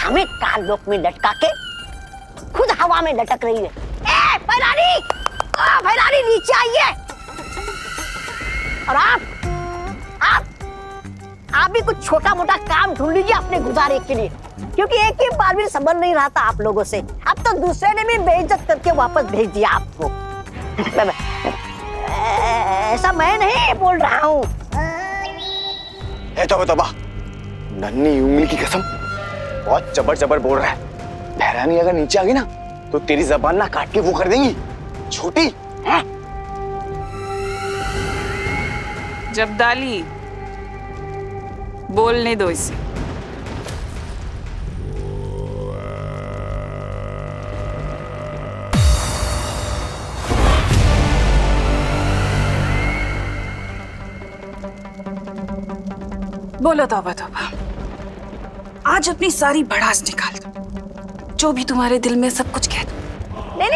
हमें काल लोक में लटका के खुद हवा में लटक रही है। ए भैरानी, भैरानी नीचे आइए। और आप भी कुछ छोटा मोटा काम ढूंढ लीजिए अपने गुजारे के लिए, क्योंकि एक ही बार भी संभल नहीं रहा था आप लोगों से। अब तो दूसरे ने भी बेइज्जत करके वापस भेज दिया आपको। ऐसा मैं नहीं बोल रहा हूँ। तोबा, नन्ही उंगली की कसम, बहुत जबर जबर बोल रहा है। भैरानी अगर नीचे आ गई ना तो तेरी जबान ना काट के वो कर देंगी छोटी है? जब्दाली, बोलने दो इसे। बोलो तौबा तौबा, आज अपनी सारी भड़ास निकाल दो, जो भी तुम्हारे दिल में सब कुछ कह दो। नहीं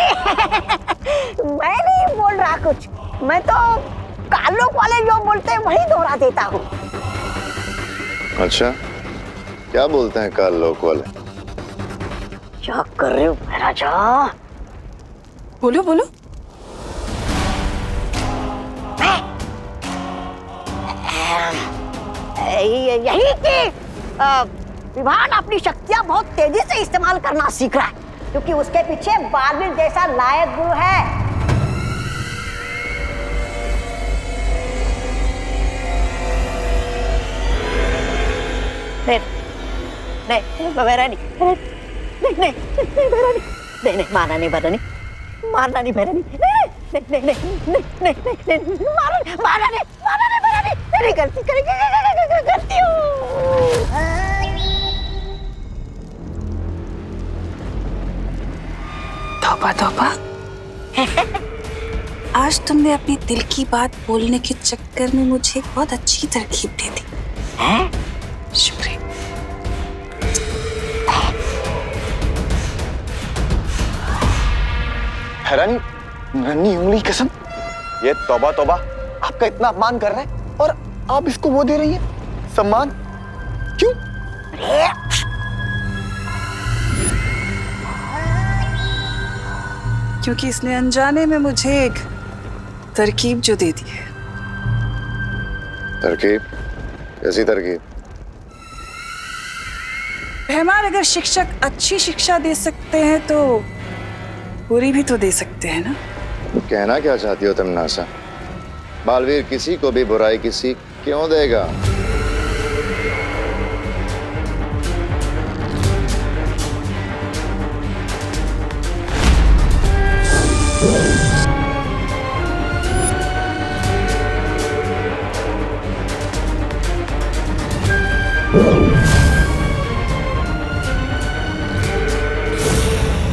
मैं नहीं बोल रहा कुछ, मैं तो कालोक वाले जो बोलते हैं वही दोहरा देता हूँ। अच्छा, क्या बोलते हैं काल लोक वाले? क्या कर रहे हो महाराजा? बोलो बोलो। यही कि विभान अपनी शक्तियां बहुत तेजी से इस्तेमाल करना सीख रहा है, क्योंकि उसके पीछे बालवीर जैसा लायक गुरु है। नहीं भैरानी, नहीं मारना नहीं भैरानी, मारना नहीं भैरानी, मारना नहीं भैरानी, नहीं करती हूँ। तौबा तौबा, आज तुमने अपनी दिल की बात बोलने के चक्कर में मुझे बहुत अच्छी तरकीब दे दी। शुक्रिया। भैरानी, नन्ही उंगली की कसम, ये तौबा तौबा आपका इतना अपमान कर रहा है और आप इसको वो दे रही हैं सम्मान? क्यों? क्योंकि इसने अनजाने में मुझे एक तरकीब जो दे दी है। तरकीब? कैसी तरकीब? रहमान, अगर शिक्षक अच्छी शिक्षा दे सकते हैं तो बुरी भी तो दे सकते हैं ना? कहना क्या चाहती हो तुम नासा? बालवीर किसी को भी बुराई की सीख क्यों देगा?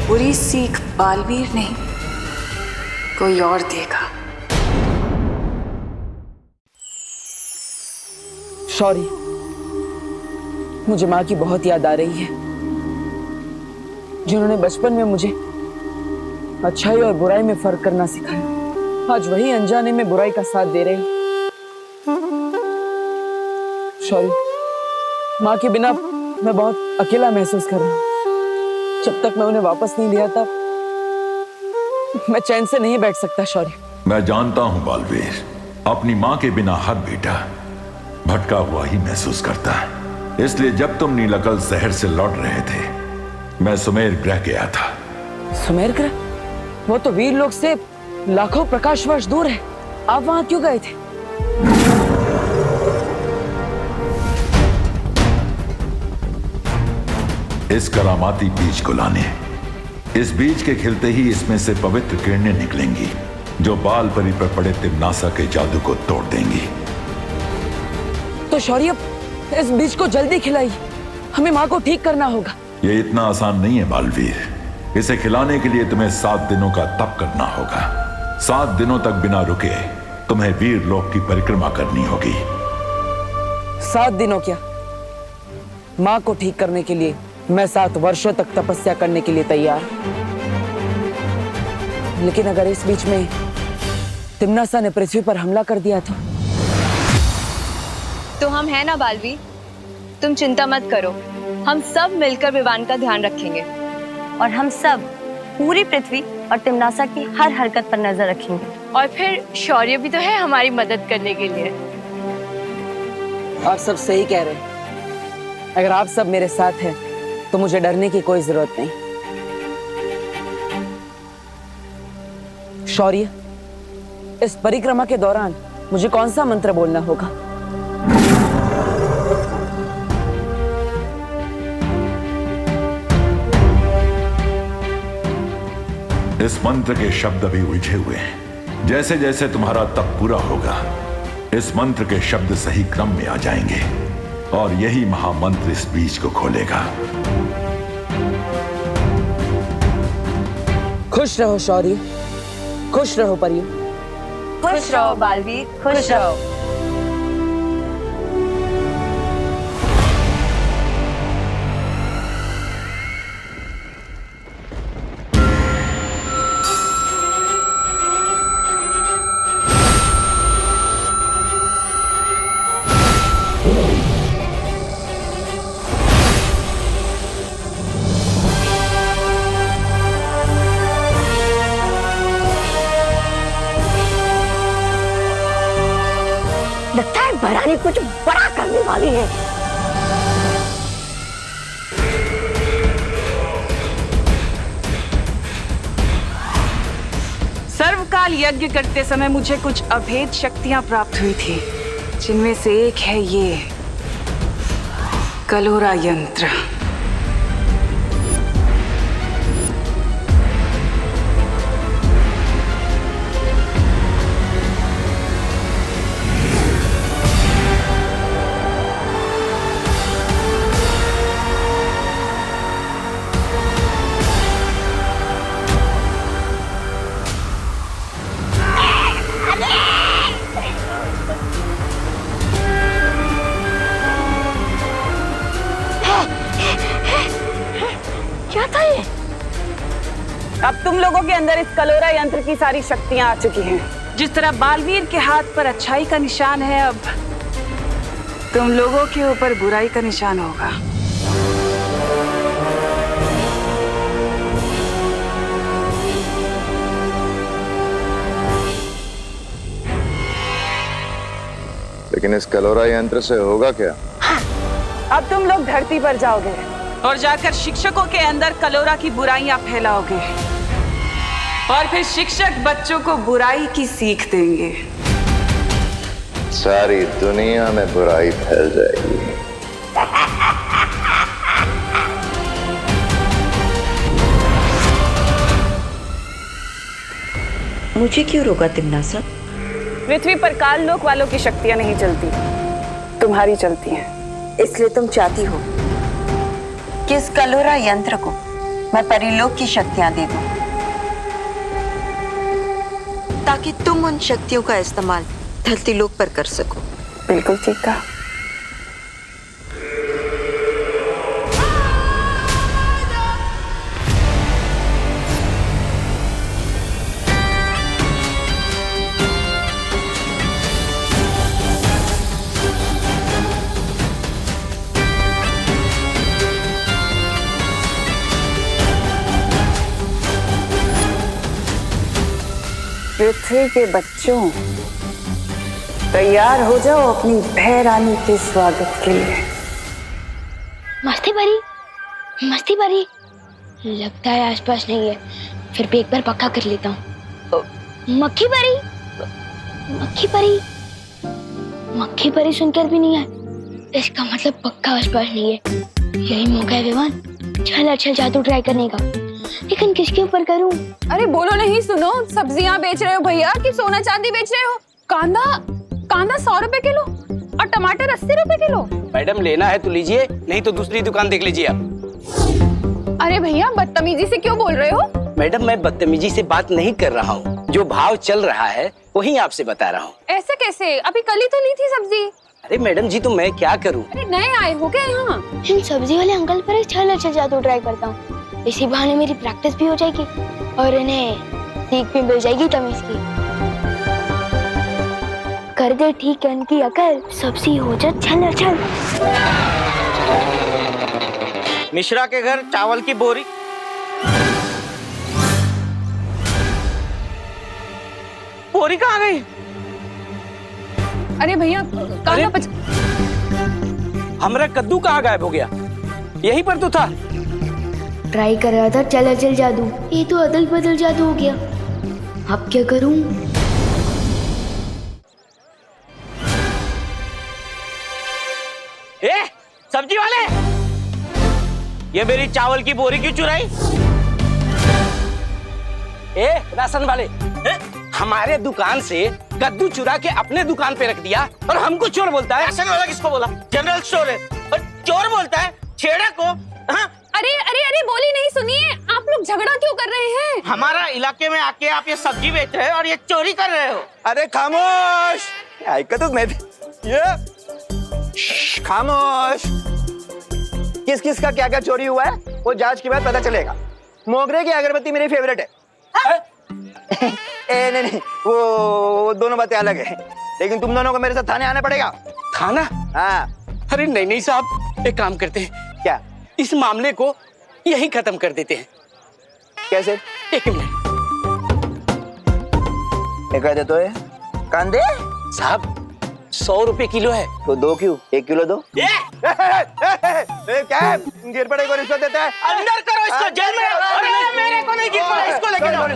बुरी सीख बालवीर नहीं, कोई और देगा। सॉरी, मुझे माँ की बहुत याद आ रही है, जिन्होंने बचपन में मुझे अच्छाई और बुराई में फर्क करना सिखाया। आज वही अनजाने में बुराई का साथ दे रहे हैं। सॉरी, माँ के बिना मैं बहुत अकेला महसूस कर रहा हूँ। जब तक मैं उन्हें वापस नहीं लिया था मैं चैन से नहीं बैठ सकता। सॉरी। मैं जानता हूं बालवीर, अपनी माँ के बिना हर बेटा भटका हुआ ही महसूस करता है। इसलिए जब तुम नीलकल शहर से लौट रहे थे, मैं सुमेर ग्रह गया था। सुमेर ग्रह? वो तो वीर लोक से लाखों प्रकाश वर्ष दूर है। आप वहां क्यों गए थे? इस करामाती बीज को लाने। इस बीज के खिलते ही इसमें से पवित्र किरणें निकलेंगी, जो बाल परी पर पड़े तिम्नासा के जादू को तोड़ देंगी। तो शौर्य, इस बीज को जल्दी खिलाइए, हमें माँ को ठीक करना होगा। ये इतना आसान नहीं है बालवीर। इसे खिलाने के लिए तुम्हें 7 दिनों का तप करना होगा। 7 दिनों तक बिना रुके तुम्हें वीर लोक की परिक्रमा करनी होगी। 7 दिनों क्या? माँ को ठीक करने के लिए मैं 7 वर्षों तक तपस्या करने के लिए तैयार। लेकिन अगर इस बीच में तिम्नासा ने पृथ्वी पर हमला कर दिया तो हम हैं ना बालवीर, तुम चिंता मत करो। हम सब मिलकर विवान का ध्यान रखेंगे और हम सब पूरी पृथ्वी और तिमनासा की हर हरकत पर नजर रखेंगे। और फिर शौर्य भी तो है हमारी मदद करने के लिए। आप सब सही कह रहे हैं। अगर आप सब मेरे साथ हैं तो मुझे डरने की कोई जरूरत नहीं। शौर्य, इस परिक्रमा के दौरान मुझे कौन सा मंत्र बोलना होगा? इस मंत्र के शब्द अभी उलझे हुए हैं। जैसे जैसे तुम्हारा तप पूरा होगा, इस मंत्र के शब्द सही क्रम में आ जाएंगे और यही महामंत्र इस बीज को खोलेगा। खुश रहो शौर्य, खुश रहो परियो। खुश रहो बालवीर, खुश रहो। लगता है भरानी कुछ बड़ा करने वाली है। सर्वकाल यज्ञ करते समय मुझे कुछ अभेद शक्तियां प्राप्त हुई थी, जिनमें से एक है ये कलोरा यंत्र। क्या था ये? अब तुम लोगों के अंदर इस कलोरा यंत्र की सारी शक्तियां आ चुकी हैं। जिस तरह बालवीर के हाथ पर अच्छाई का निशान है, अब तुम लोगों के ऊपर बुराई का निशान होगा। लेकिन इस कलोरा यंत्र से होगा क्या? अब तुम लोग धरती पर जाओगे और जाकर शिक्षकों के अंदर कलोरा की बुराइयां फैलाओगे और फिर शिक्षक बच्चों को बुराई की सीख देंगे। सारी दुनिया में बुराई फैल जाएगी। मुझे क्यों रोका तिमनासा? पृथ्वी पर काल लोक वालों की शक्तियां नहीं चलती, तुम्हारी चलती हैं। इसलिए तुम चाहती हो कि इस कलोरा यंत्र को मैं परिलोक की शक्तियां दे दूं, ताकि तुम उन शक्तियों का इस्तेमाल धरती लोक पर कर सको। बिल्कुल ठीक कहा। पृथ्वी के बच्चों, तैयार हो जाओ अपनी भय रानी के स्वागत के लिए। मस्ती भरी लगता है आसपास नहीं है, फिर भी एक बार पक्का कर लेता हूँ। मक्खी परी सुनकर भी नहीं आए, इसका मतलब पक्का आसपास नहीं है। यही मौका है विवान, चल जादू ट्राई करने का, लेकिन किसके ऊपर करूं? अरे बोलो नहीं, सुनो। सब्जियां बेच रहे हो भैया कि सोना चांदी बेच रहे हो? कांदा 100 रुपए किलो और टमाटर 80 रुपए किलो। मैडम लेना है तो लीजिए, नहीं तो दूसरी दुकान देख लीजिए आप। अरे भैया बदतमीजी से क्यों बोल रहे हो? मैडम मैं बदतमीजी से बात नहीं कर रहा हूँ, जो भाव चल रहा है वही आपसे बता रहा हूँ। ऐसे कैसे? अभी कल ही तो ली थी सब्जी। अरे मैडम जी, तो मैं क्या करूँ? अरे नए आए हो क्या यहाँ? इन सब्जी वाले अंकल पर एक अच्छा जादू ट्राई करता हूँ, इसी बहाने मेरी प्रैक्टिस भी हो जाएगी और इन्हें सीख भी मिल जाएगी तमीज की। कर दे ठीक है इनकी अकल, सब्जी हो जा छल। मिश्रा के घर चावल की बोरी। बोरी कहाँ गई? अरे भैया कांदा हमारा कद्दू कहाँ गायब हो गया? यहीं पर तो था। ट्राई कर रहा था चल अचल जादू, ये तो अदल बदल जादू हो गया। अब क्या करूं? ए, सब्जी वाले, ये मेरी चावल की बोरी क्यों चुराई? ए, राशन वाले, हमारे दुकान से कद्दू चुरा के अपने दुकान पे रख दिया और हमको चोर बोलता है। राशन वाला किसको बोला? जनरल स्टोर है और चोर बोलता है छेड़ा को। हाँ? अरे अरे अरे बोली नहीं सुनिए, आप लोग झगड़ा क्यों कर रहे हैं? हमारा इलाके में आके आप ये सब्जी बेच रहे हो और ये चोरी कर रहे हो। अरे खामोश, खामोश। किस किस का क्या क्या चोरी हुआ है वो जांच के बाद पता चलेगा। मोगरे की अगरबत्ती मेरी फेवरेट है। ए, नहीं, वो दोनों बातें अलग है, लेकिन तुम दोनों को मेरे साथ थाने आना पड़ेगा। थाना? हाँ। अरे नहीं साहब, एक काम करते हैं, क्या? इस मामले को यहीं खत्म कर देते हैं। कैसे? एक मिनट कह दे तो है कांदे साहब, 100 रुपए किलो है। तो 2 क्यों? 1 किलो दो। क्या गिर पड़े को रिश्वत देता है? अंदर करो इसको, जेल में। अरे मेरे को नहीं गिर पड़ा, इसको लेके जाओ।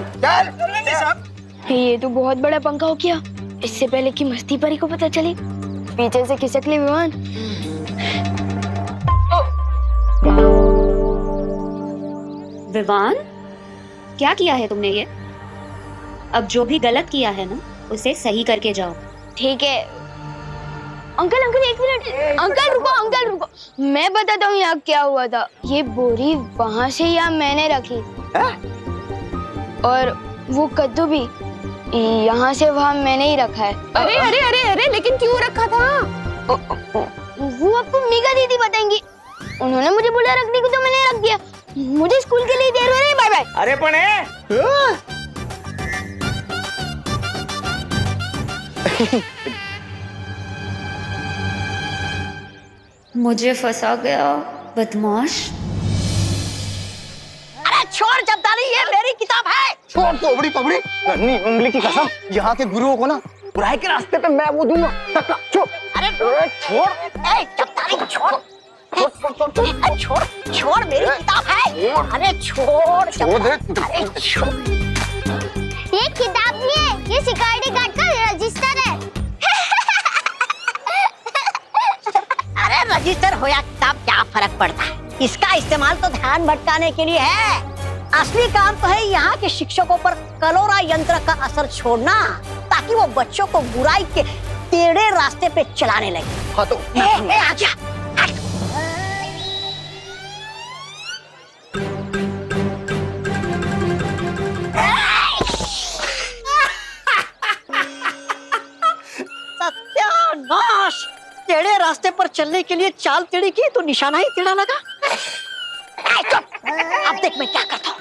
साहब, ये तो बहुत बड़ा पंखा हो गया। इससे पहले कि मस्ती परी को पता चले, पीछे से खिसक ले विमान। विवान, क्या किया है तुमने ये? अब जो भी गलत किया है ना, उसे सही करके जाओ। ठीक है। अंकल अंकल एक मिनट, अंकल रुको, मैं बताता हूँ यहाँ क्या हुआ था। ये बोरी वहाँ से यहाँ मैंने रखी और वो कद्दू भी यहाँ से वहाँ मैंने ही रखा है। अरे अरे अरे अरे लेकिन क्यों रखा था? वो आपको मीगा दीदी बताएंगी। उन्होंने मुझे बोला रखने को तो मैंने रख दिया। मुझे स्कूल के लिए देर हो रही है, बाय बाय। अरे पने मुझे फंसा गया बदमाश। अरे छोड़ जब्दारी, ये मेरी किताब है। छोड़ तोबड़ी पबड़ी, नन्ही उंगली की कसम, यहाँ के गुरुओं को ना बुराई के रास्ते पे मैं वो दूंगा। छोड़। अरे छोड़, जब्दारी छोड़, छोड़ मेरी किताब है। अरे छोड़ दे। अरे छोड़। ये किताब नहीं है, ये सिक्योरिटी गार्ड का रजिस्टर है। अरे रजिस्टर हो या किताब क्या फर्क पड़ता है? इसका इस्तेमाल तो ध्यान भटकाने के लिए है। असली काम तो है यहाँ के शिक्षकों पर कलोरा यंत्र का असर छोड़ना, ताकि वो बच्चों को बुराई के टेढ़े रास्ते पे चलाने लगे। हाँ तो आजा। सत्यानाश! टेढ़े रास्ते पर चलने के लिए चाल टेढ़ी की तो निशाना ही टेढ़ा लगा। अब देख मैं क्या करता हूँ।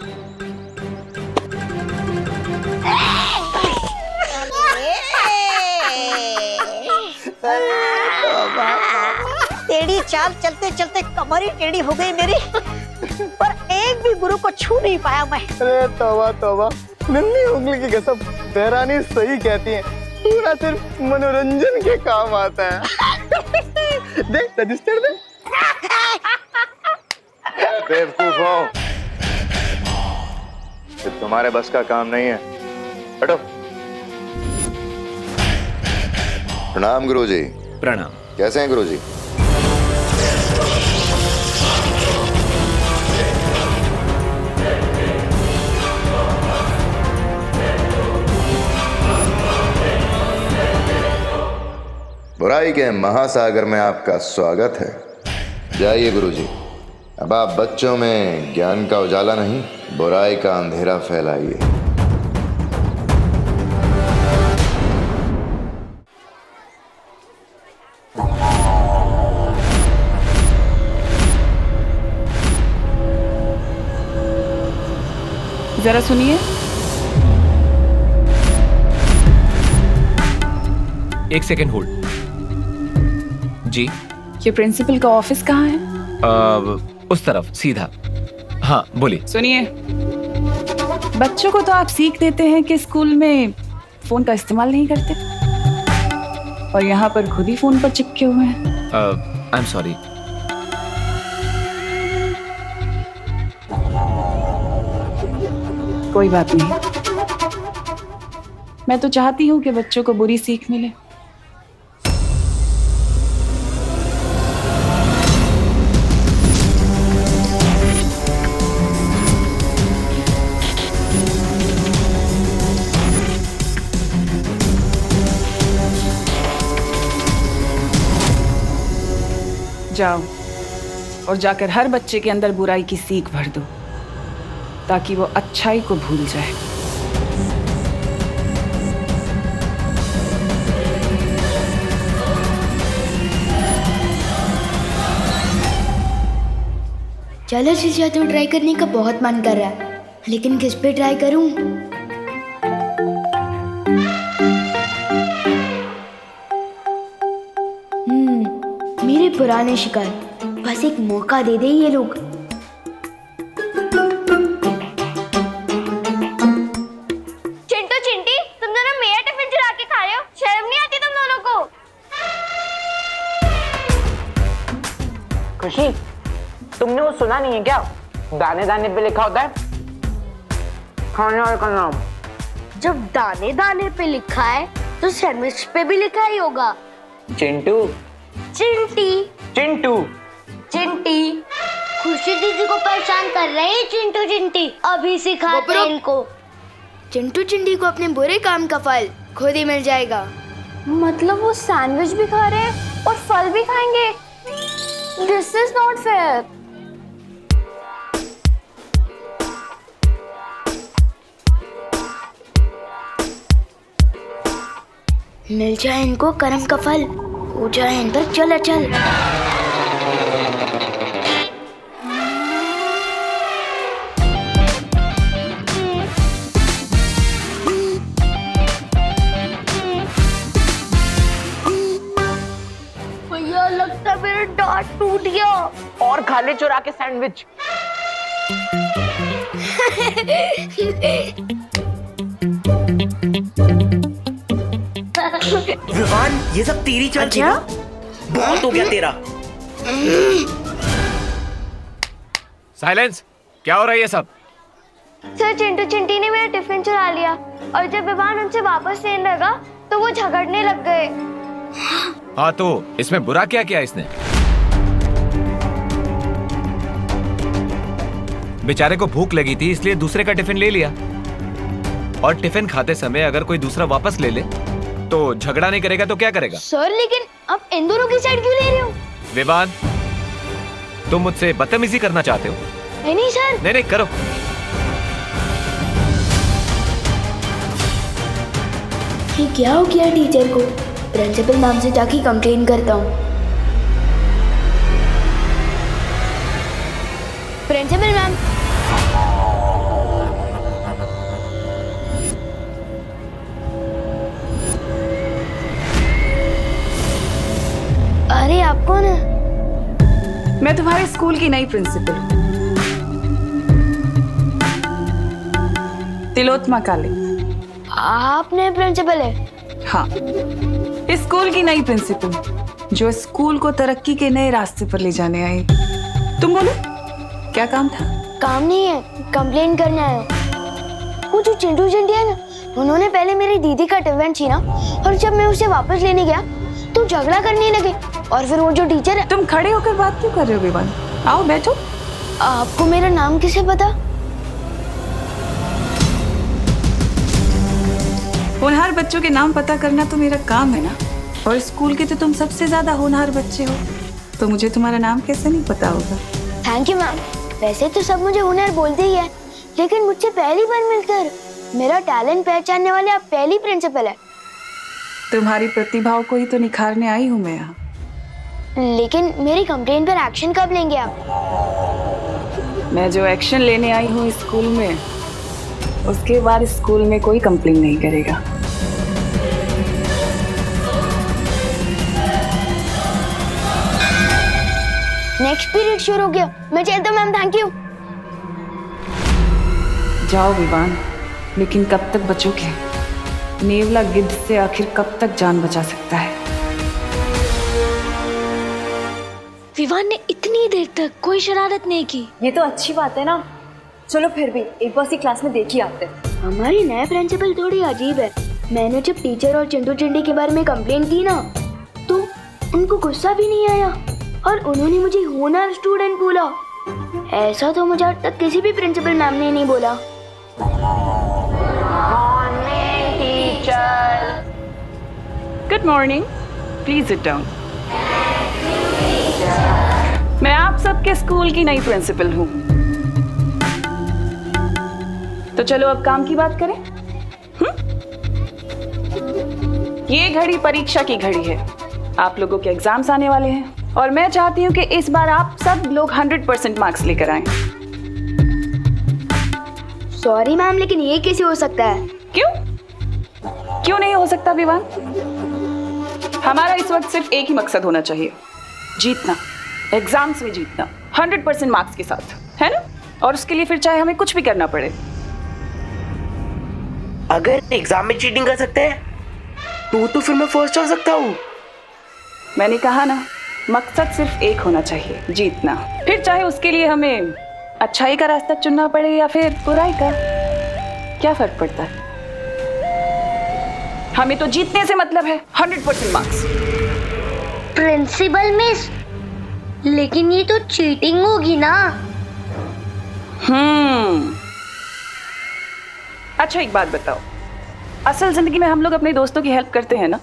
टेढ़ी चाल चलते चलते कमर ही टेढ़ी हो गई मेरी, पर एक भी गुरु को छू नहीं पाया मैं। अरे तौबा तौबा, नन्ही उंगली की कसम, तेहरानी सही कहती है, पूरा सिर्फ मनोरंजन के काम आता है। देख रजिस्टर दे। बेवकूफों, ये तुम्हारे बस का काम नहीं है। हटो। प्रणाम गुरुजी। प्रणाम। कैसे हैं गुरुजी? बुराई के महासागर में आपका स्वागत है। जाइए गुरुजी, अब आप बच्चों में ज्ञान का उजाला नहीं, बुराई का अंधेरा फैलाइए। जरा सुनिए। एक सेकेंड होल्ड। जी, ये प्रिंसिपल का ऑफिस कहाँ है? उस तरफ सीधा। हाँ बोलिए। सुनिए, बच्चों को तो आप सीख देते हैं कि स्कूल में फोन का इस्तेमाल नहीं करते, और यहाँ पर खुद ही फोन पर चिपके हुए हैं। I am sorry. कोई बात नहीं, मैं तो चाहती हूँ कि बच्चों को बुरी सीख मिले। जाओ और जाकर हर बच्चे के अंदर बुराई की सीख भर दो, ताकि वो अच्छाई को भूल जाए। चलो शीशा तो ट्राई करने का बहुत मन कर रहा है, लेकिन किस पे ट्राई करूं? मेरे पुराने शिकार, बस एक मौका दे दे ये लोग। चिंटू चिंटी, तुम दोनों मेरा टिफिन चुरा के खा रहे हो, शर्म नहीं आती तुम दोनों को? खुशी, तुमने वो सुना नहीं है क्या? दाने दाने पे लिखा होता है खाने वाले का नाम। जब दाने दाने पे लिखा है तो सैंडविच पे भी लिखा ही होगा। चिंटू चिंटी चिंटू चिंटी, खुशी दीदी को परेशान कर रहे हैं चिंटू चिंटी। अभी सिखाते हैं इनको। चिंटू चिंटी को अपने बुरे काम का फल खुद ही मिल जाएगा। मतलब वो सैंडविच भी खा रहे हैं और फल भी खाएंगे? This is not fair. मिल जाए इनको कर्म का फल, हो जाए इन पर चल चल। भैया लगता है मेरा दांत टूट गया। और खा ले चुरा के सैंडविच। विवान, ये सब तेरी चाल थी ना? बहुत हो गया तेरा। साइलेंस, क्या हो रहा है ये सब? सर, चिंटू चिंटी ने मेरा टिफिन चुरा लिया और जब विवान उनसे वापस लेने लगा तो वो झगड़ने लग गए। हाँ तो इसमें बुरा क्या किया इसने? बेचारे को भूख लगी थी इसलिए दूसरे का टिफिन ले लिया, और टिफिन खाते समय अगर कोई दूसरा वापस ले ले तो झगड़ा नहीं करेगा तो क्या करेगा? सर लेकिन आप इन दोनों की साइड क्यों ले रहे हो? विवान, तुम मुझसे बदतमीजी करना चाहते हो? नहीं सर। नहीं करो। ये क्या हो गया टीचर को? प्रिंसिपल मैम से जाके कंप्लेन करता हूँ। प्रिंसिपल मैम, अरे आप कौन है? मैं तुम्हारे स्कूल की नई प्रिंसिपल, तिलोत्मा काले। आप नए प्रिंसिपल है? हाँ, इस स्कूल की नई प्रिंसिपल जो स्कूल को तरक्की के नए रास्ते पर ले जाने आई। तुम बोलो, क्या काम था? काम नहीं है, कंप्लेन करने आया हूँ। वो जो चिंटू चिंटी है ना, उन्होंने पहले मेरी दीदी का टिफिन छीना और जब मैं उसे वापस लेने गया तो झगड़ा करने लगे। और फिर वो जो टीचर है। तुम खड़े होकर बात क्यों कर रहे हो विवान? आओ बैठो। आपको मेरा नाम किसे पता? होनहार बच्चों के नाम पता करना तो मेरा काम है ना, और स्कूल के तो तुम सबसे ज्यादा होनहार बच्चे हो, तो मुझे तुम्हारा नाम कैसे नहीं पता होगा? Thank you ma'am. वैसे तो सब मुझे होनहार बोलते ही है, लेकिन मुझसे पहली बार मिलकर मेरा टैलेंट पहचानने वाले आप पहली प्रिंसिपल है। तुम्हारी प्रतिभाओं को ही तो निखारने आई हूँ मैं यहाँ। लेकिन मेरी कंप्लेंट पर एक्शन कब लेंगे आप? मैं जो एक्शन लेने आई हूँ स्कूल में, उसके बाद स्कूल में कोई कंप्लेंट नहीं करेगा। नेक्स्ट पीरियड शुरू हो गया। मैं चलता हूँ मैम, थैंक यू। जाओ विवान, लेकिन कब तक बचोगे? नेवला गिद्ध से आखिर कब तक जान बचा सकता है? विवान ने इतनी देर तक कोई शरारत नहीं की। ये तो अच्छी बात है ना। चलो फिर भी एक बार सी क्लास में देख ही आते। हमारी नए प्रिंसिपल थोड़ी अजीब है। मैंने जब टीचर और चिंटू चिंटी के बारे में कंप्लेन की ना, तो उनको गुस्सा भी नहीं आया और उन्होंने मुझे होनहार स्टूडेंट बोला। ऐसा तो मुझे आज तक किसी भी प्रिंसिपल मैम ने नहीं बोला। Good morning, please sit down. मैं आप सबके स्कूल की नई प्रिंसिपल हूँ। तो चलो अब काम की बात करें। ये घड़ी परीक्षा की घड़ी है। आप लोगों के एग्जाम्स आने वाले हैं और मैं चाहती हूँ कि इस बार आप सब लोग 100% मार्क्स लेकर आएं। सॉरी मैम, लेकिन ये कैसे हो सकता है? क्यों नहीं हो सकता विवान? हमारा इस वक्त सिर्फ एक ही मकसद होना चाहिए, जीतना, एग्जाम्स में जीतना 100% मार्क्स के साथ, है ना? और उसके लिए फिर चाहे हमें कुछ भी करना पड़े। अगर एग्जाम में चीटिंग कर सकते हैं तो फिर मैं फर्स्ट आ सकता हूँ। मैंने कहा ना, मकसद सिर्फ एक होना चाहिए, जीतना। फिर चाहे उसके लिए हमें अच्छाई का रास्ता चुनना पड़े या फिर बुराई का, क्या फर्क पड़ता है? हमें तो जीतने से मतलब है, 100% मार्क्स। प्रिंसिपल मिस, लेकिन ये तो चीटिंग होगी ना। अच्छा एक बात बताओ, असल जिंदगी में हम लोग अपने दोस्तों की हेल्प करते हैं ना?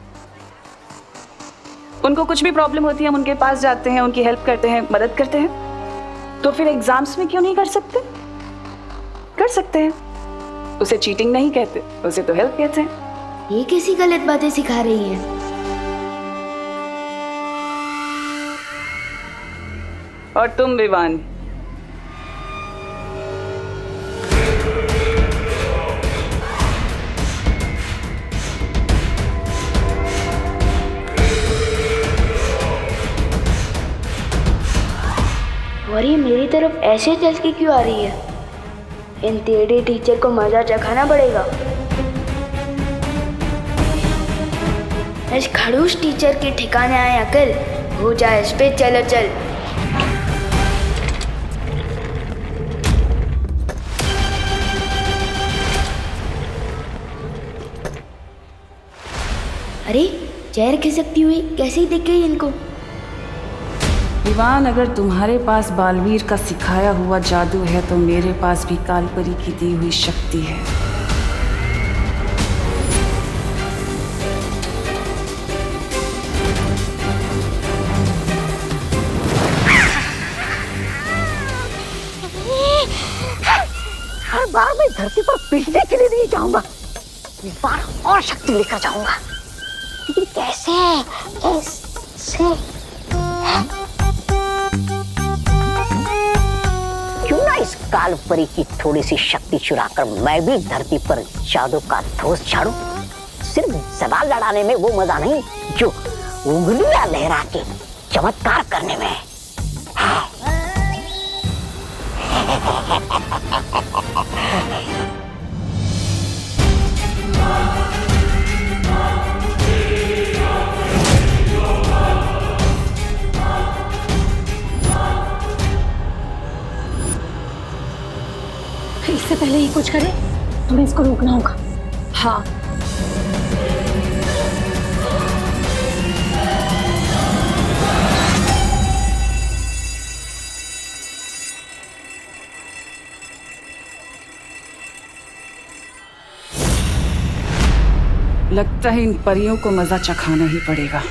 उनको कुछ भी प्रॉब्लम होती है, हम उनके पास जाते हैं, उनकी हेल्प करते हैं, मदद करते हैं। तो फिर एग्जाम्स में क्यों नहीं कर सकते? कर सकते हैं। उसे चीटिंग नहीं कहते, उसे तो हेल्प कहते हैं। ये कैसी गलत बातें सिखा रही है? और तुम विवान, और ये मेरी तरफ ऐसे चल के क्यों आ रही है? इन टेढ़े टीचर को मजा चखाना पड़ेगा। इस खड़ूस टीचर के ठिकाने आए अकल, हो जाए इस पे चलो चल। अरे चेहर खिसकती हुई कैसे दिख गई इनको? विवान, अगर तुम्हारे पास बालवीर का सिखाया हुआ जादू है तो मेरे पास भी कालपरी की दी हुई शक्ति है। हर बार मैं धरती पर पीटने के लिए नहीं जाऊंगा, इस बार और शक्ति लेकर जाऊंगा। लेकिन कैसे? क्यों ना इस कालपरी की थोड़ी सी शक्ति चुराकर मैं भी धरती पर जादू का धोस झाड़ू। सिर्फ सवाल लड़ाने में वो मजा नहीं जो उंगलियां लहरा के चमत्कार करने में। इससे पहले ही कुछ करे, हमें इसको रोकना होगा। हाँ, लगता है इन परियों को मजा चखाना ही पड़ेगा।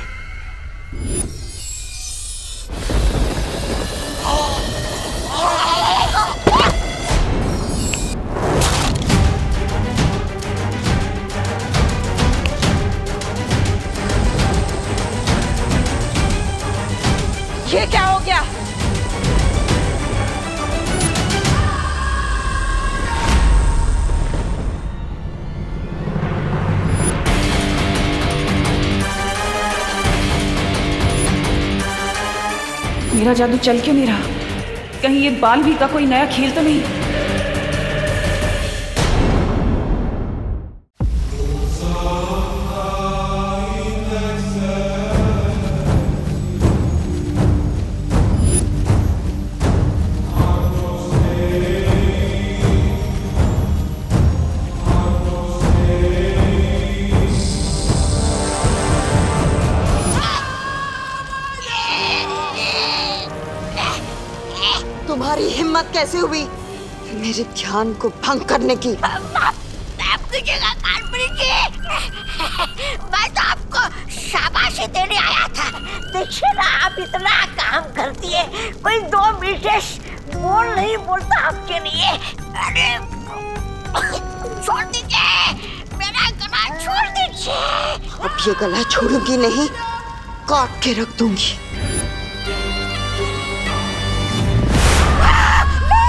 ये क्या हो गया? मेरा जादू चल क्यों नहीं रहा? कहीं ये बालवीर का कोई नया खेल तो नहीं? तुम्हारी हिम्मत कैसे हुई मेरे ध्यान को भंग करने की? आपकी जगह काल्पनिक जी, मैं तो आपको शाबाशी देने आया था। देखिए ना, आप इतना काम करती है, कोई 2 मिनट बोल नहीं बोलता आपके लिए। अरे छोड़ दीजिए, मेरा गला छोड़ दीजिए। अब ये गला छोड़ूंगी नहीं, काट के रख दूंगी।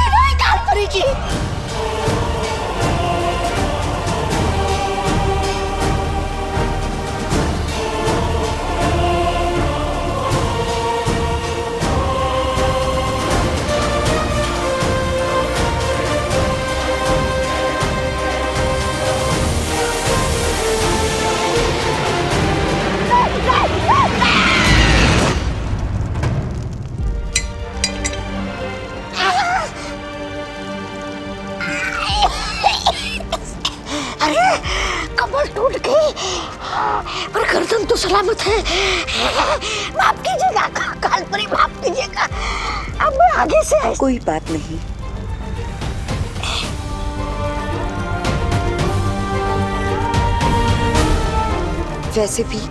नहीं काल्पनिक जी, कमर टूट गई, पर गर्दन तो सलामत है। माफ कीजिएगा काल्पनिक, माफ कीजिएगा। अब मैं आगे से कोई बात नहीं। वैसे भी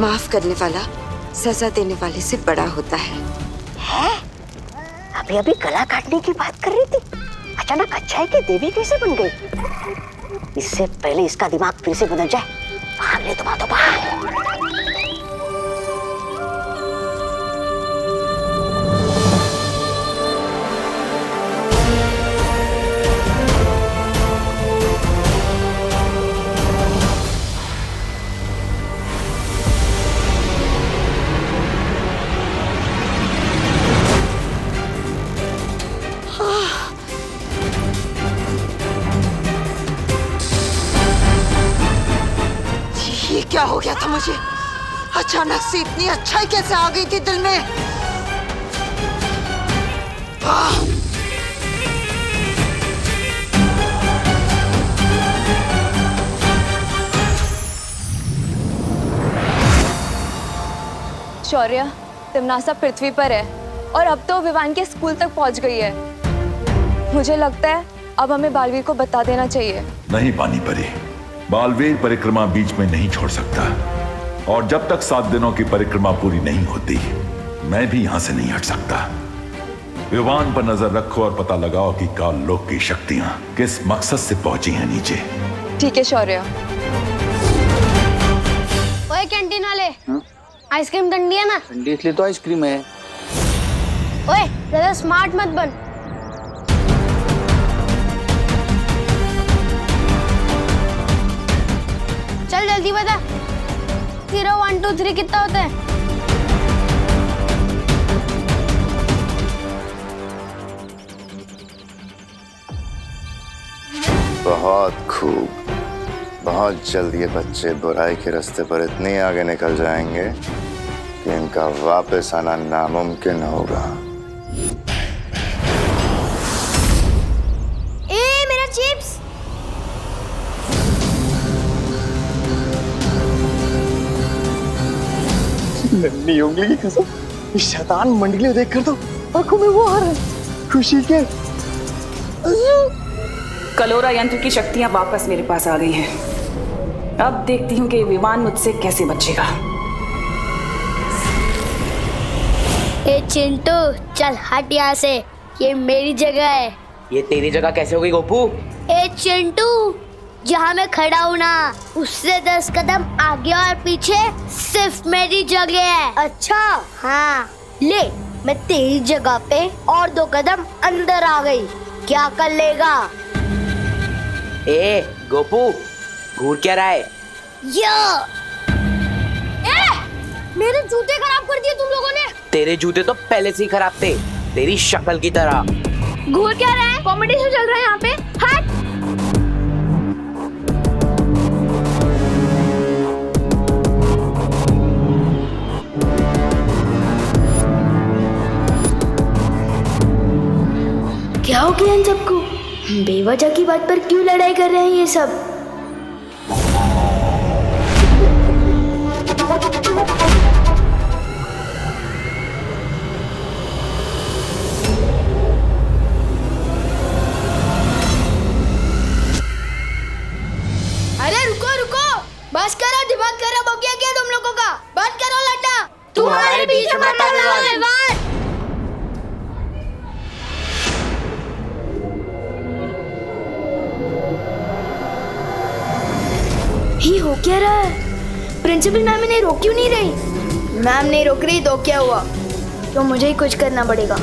माफ करने वाला सजा देने वाले से बड़ा होता है। अभी अभी गला काटने की बात कर रही थी, अचानक अच्छाई की देवी कैसे बन गई? इससे पहले इसका दिमाग फिर से बदल जाए, भाग ले तुम, तो भाग। क्या हो गया था मुझे? अचानक से इतनी अच्छाई कैसे आ गई थी दिल में? शौर्य, तिमनासा पृथ्वी पर है और अब तो विवान के स्कूल तक पहुंच गई है। मुझे लगता है अब हमें बालवीर को बता देना चाहिए। नहीं पानी परी, बालवीर परिक्रमा बीच में नहीं छोड़ सकता, और जब तक 7 दिनों की परिक्रमा पूरी नहीं होती मैं भी यहां से नहीं हट सकता। विवान पर नजर रखो और पता लगाओ कि काल लोक की शक्तियां किस मकसद से पहुंची हैं नीचे। ठीक है शौर्य। ओए कैंटीन वाले, आइसक्रीम ठंडी है ना? ठंडी इसलिए तो आइसक्रीम है। ओए ज्यादा स्मार्ट मत बन। चल जल्दी बता, 0 1 2 3 कितना होता है? बहुत खूब। बहुत जल्द ये बच्चे बुराई के रास्ते पर इतने आगे निकल जाएंगे कि इनका वापस आना नामुमकिन होगा। मेरा चिप्स। नन्ही उंगली की कसम, इस शैतान मंडली देखकर तो आंखों में वो आ रहा है खुशी के। कलोरा यंत्र की शक्तियां वापस मेरे पास आ गई हैं। अब देखती हूँ कि विवान मुझसे कैसे बचेगा। ए चिंटू, चल हट यहाँ से, ये मेरी जगह है। ये तेरी जगह कैसे हो गई गोपू? ए चिंटू, जहाँ मैं खड़ा हूँ ना, उससे 10 कदम आगे और पीछे सिर्फ मेरी जगह है। अच्छा हाँ, ले मैं तेरी जगह पे और 2 कदम अंदर आ गई, क्या कर लेगा? ए गोपू, घूर क्या रहा है? मेरे जूते खराब कर दिए तुम लोगों ने। तेरे जूते तो पहले से ही खराब थे, तेरी शक्ल की तरह। घूर क्या रहा है? कॉमेडी शो चल रहा है यहाँ पे। हट! क्या हो गया इन सबको? बेवजह की बात पर क्यों लड़ाई कर रहे हैं ये सब? अरे रुको रुको, बस करो, दिमाग खराब हो गया क्या तुम लोगों का? बंद करो लड्डा। तुम्हारे बीच में मत आओ। ही हो क्या रहा है? प्रिंसिपल मैम इन्हें रोक क्यों नहीं रही? मैम नहीं रोक रही तो क्या हुआ? तो मुझे ही कुछ करना पड़ेगा।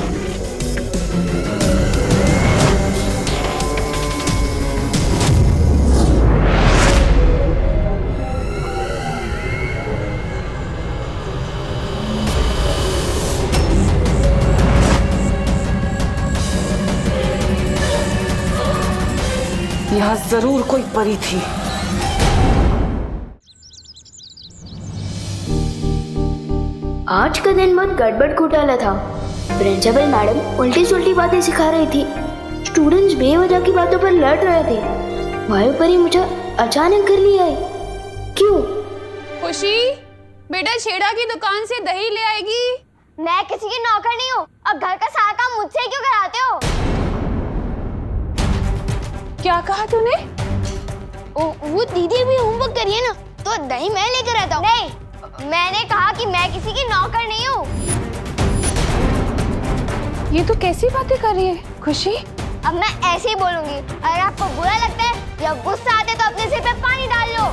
यहाँ जरूर कोई परी थी। आज का दिन बहुत गड़बड़ घोटाला था। प्रिंसिपल मैडम उल्टी सुल्टी बातें सिखा रही थी, स्टूडेंट्स बेवजह की बातों पर लड़ रहे थे। वायु परी मुझे अचानक घर ले आई। क्यों? खुशी, बेटा छेड़ा की दुकान से दही ले आएगी। मैं किसी की नौकर नहीं हूँ। अब घर का सारा काम मुझसे क्यों कराते हो? क्या कहा तूने? वो दीदी भी होमवर्क करिए ना, तो दही मैं लेकर आता हूँ। नहीं, मैंने कहा कि मैं किसी की नौकर नहीं हूँ। ये तो कैसी बातें कर रही है खुशी? अब मैं ऐसे ही बोलूंगी। अगर आपको बुरा लगता है या गुस्सा आता है तो अपने सिर पे पानी डाल लो।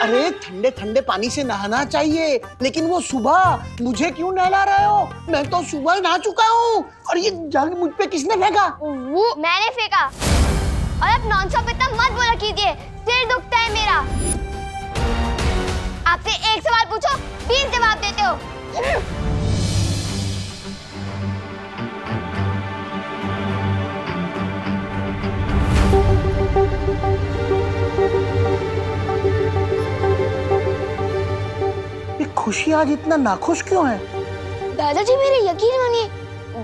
अरे ठंडे ठंडे पानी से नहाना चाहिए, लेकिन वो सुबह मुझे क्यों नहला रहे हो? मैं तो सुबह ही नहा चुका हूँ। और ये जग मुझ पे किसने फेंका? वो मैंने फेंका। और अब नॉनस्टॉप इतना मत बोला कीजिए, सिर दुखता है मेरा। आपसे एक सवाल पूछो, 20 जवाब देते हो। खुशी आज इतना नाखुश क्यों है? दादाजी मेरे यकीन मानिए,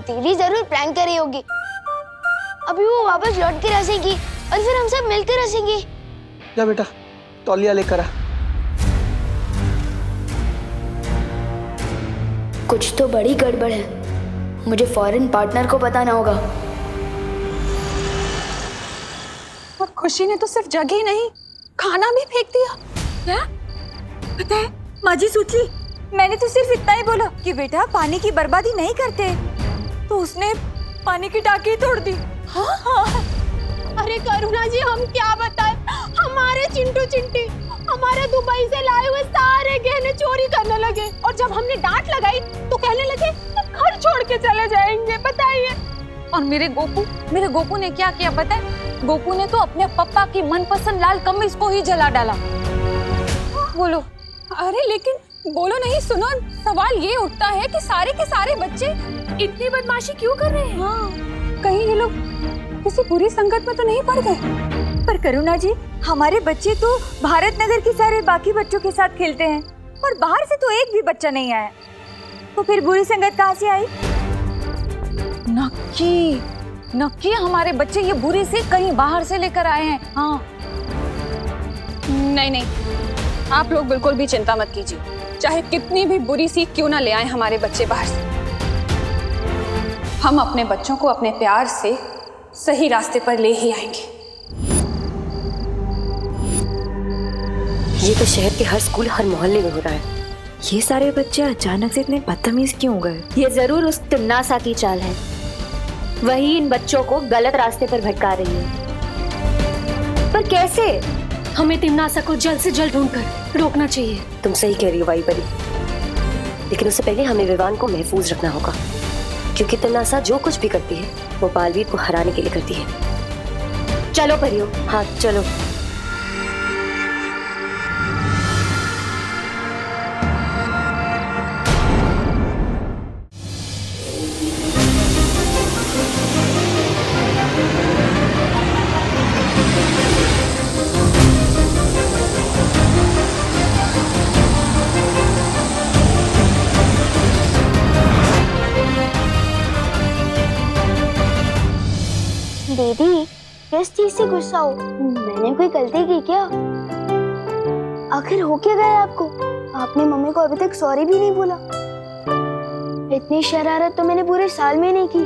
दीदी जरूर प्रैंक कर रही होगी। अभी वो वापस लौट के हंसेगी और फिर हम सब मिलकर हंसेंगे। जा बेटा, तौलिया लेकर आ। कुछ तो बड़ी गड़बड़ है। मुझे फॉरेन पार्टनर को बताना होगा। और खुशी ने तो सिर्फ जगह ही नहीं, खाना भी फेंक दिया। क्या? पता है माँ जी सोची, मैंने तो सिर्फ इतना ही बोला कि बेटा पानी की बर्बादी नहीं करते, तो उसने पानी की टाकी ही तोड़ दी। हाँ हाँ। अरे करुणा जी, हम क्या बताएं, हमारे चिंटू चिंटी हमारे दुबई से लाए हुए सारे गहने चोरी करने लगे। और जब हमने डांट लगाई तो कहने लगे घर छोड़ के चले जाएंगे। बताइए। और मेरे गोपू ने क्या किया पता है? गोपू ने तो अपने पापा की मनपसंद लाल कमीज को ही जला डाला। बोलो। अरे लेकिन बोलो नहीं, सुनो, सवाल ये उठता है कि सारे के सारे बच्चे इतनी बदमाशी क्यों कर रहे हैं? हाँ, कहीं ये लोग किसी बुरी संगत में तो नहीं पड़ गए? पर करुणा जी, हमारे बच्चे तो भारत नगर के सारे बाकी बच्चों के साथ खेलते हैं और बाहर से तो एक भी बच्चा नहीं आया, तो फिर बुरी संगत कहाँ से आई? नक्की हमारे बच्चे ये बुरी से कहीं बाहर से लेकर आए हैं। हाँ। नहीं, आप लोग बिल्कुल भी चिंता मत कीजिए। चाहे कितनी भी बुरी सीख क्यों ना ले आए हमारे बच्चे बाहर से, हम अपने बच्चों को अपने प्यार से सही रास्ते पर ले ही आएंगे। ये तो शहर के हर स्कूल, हर मोहल्ले में हो रहा है। ये सारे बच्चे अचानक से इतने बदतमीज क्यों हो गए? ये जरूर उस तिमनासा की चाल है, वही इन बच्चों को गलत रास्ते पर भटका रही है। पर कैसे? हमें तिमनासा को जल्द से जल्द ढूंढकर रोकना चाहिए। तुम सही कह रही हो वाई परी, लेकिन उससे पहले हमें विवान को महफूज रखना होगा। क्योंकि तिमनासा जो कुछ भी करती है वो बालवीर को हराने के लिए करती है। चलो परियो। हाँ चलो। दीदी किस चीज से गुस्सा हो? मैंने कोई गलती की क्या? आखिर हो क्या गया आपको? आपने मम्मी को अभी तक सॉरी भी नहीं बोला। इतनी शरारत तो मैंने पूरे साल में नहीं की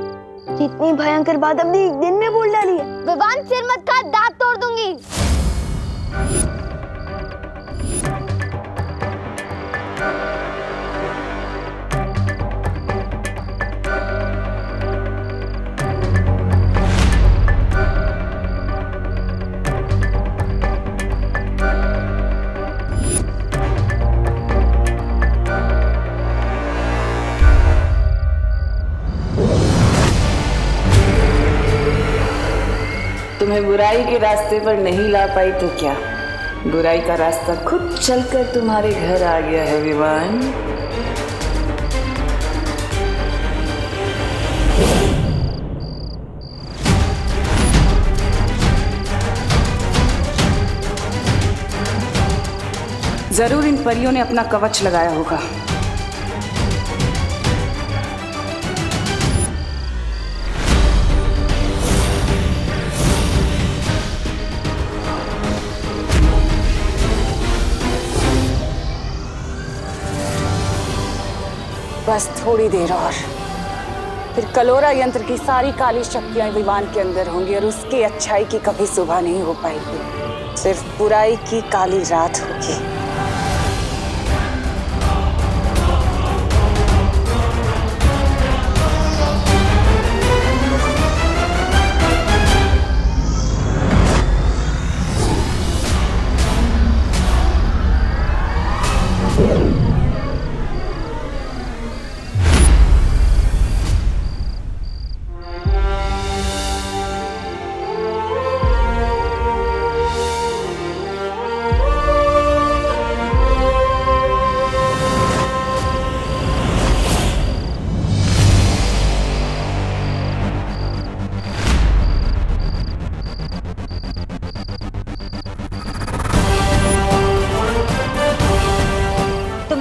जितनी भयंकर बात अपने एक दिन में बोल डाली है। विवान सिर मत काट, दांत तोड़ दूंगी। तुम्हें बुराई के रास्ते पर नहीं ला पाई तो क्या, बुराई का रास्ता खुद चलकर तुम्हारे घर आ गया है विवान। जरूर इन परियों ने अपना कवच लगाया होगा। बस थोड़ी देर और फिर कलोरा यंत्र की सारी काली शक्तियां विवान के अंदर होंगी और उसकी अच्छाई की कभी सुबह नहीं हो पाएगी, सिर्फ बुराई की काली रात होगी।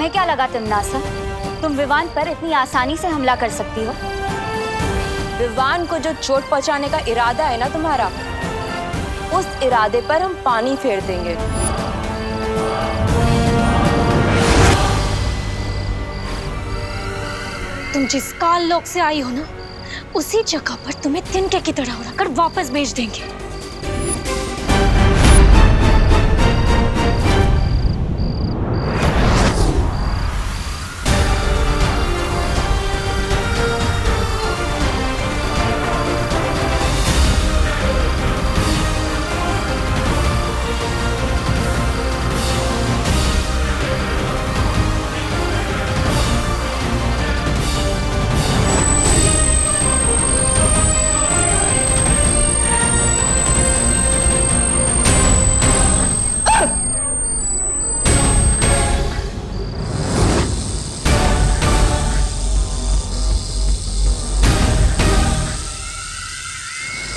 क्या लगा तिमनासा, तुम विवान पर इतनी आसानी से हमला कर सकती हो? विवान को जो चोट पहुंचाने का इरादा है ना तुम्हारा, उस इरादे पर हम पानी फेर देंगे। तुम जिस काल लोक से आई हो ना, उसी जगह पर तुम्हें तिनके की तरह उड़ाकर वापस भेज देंगे।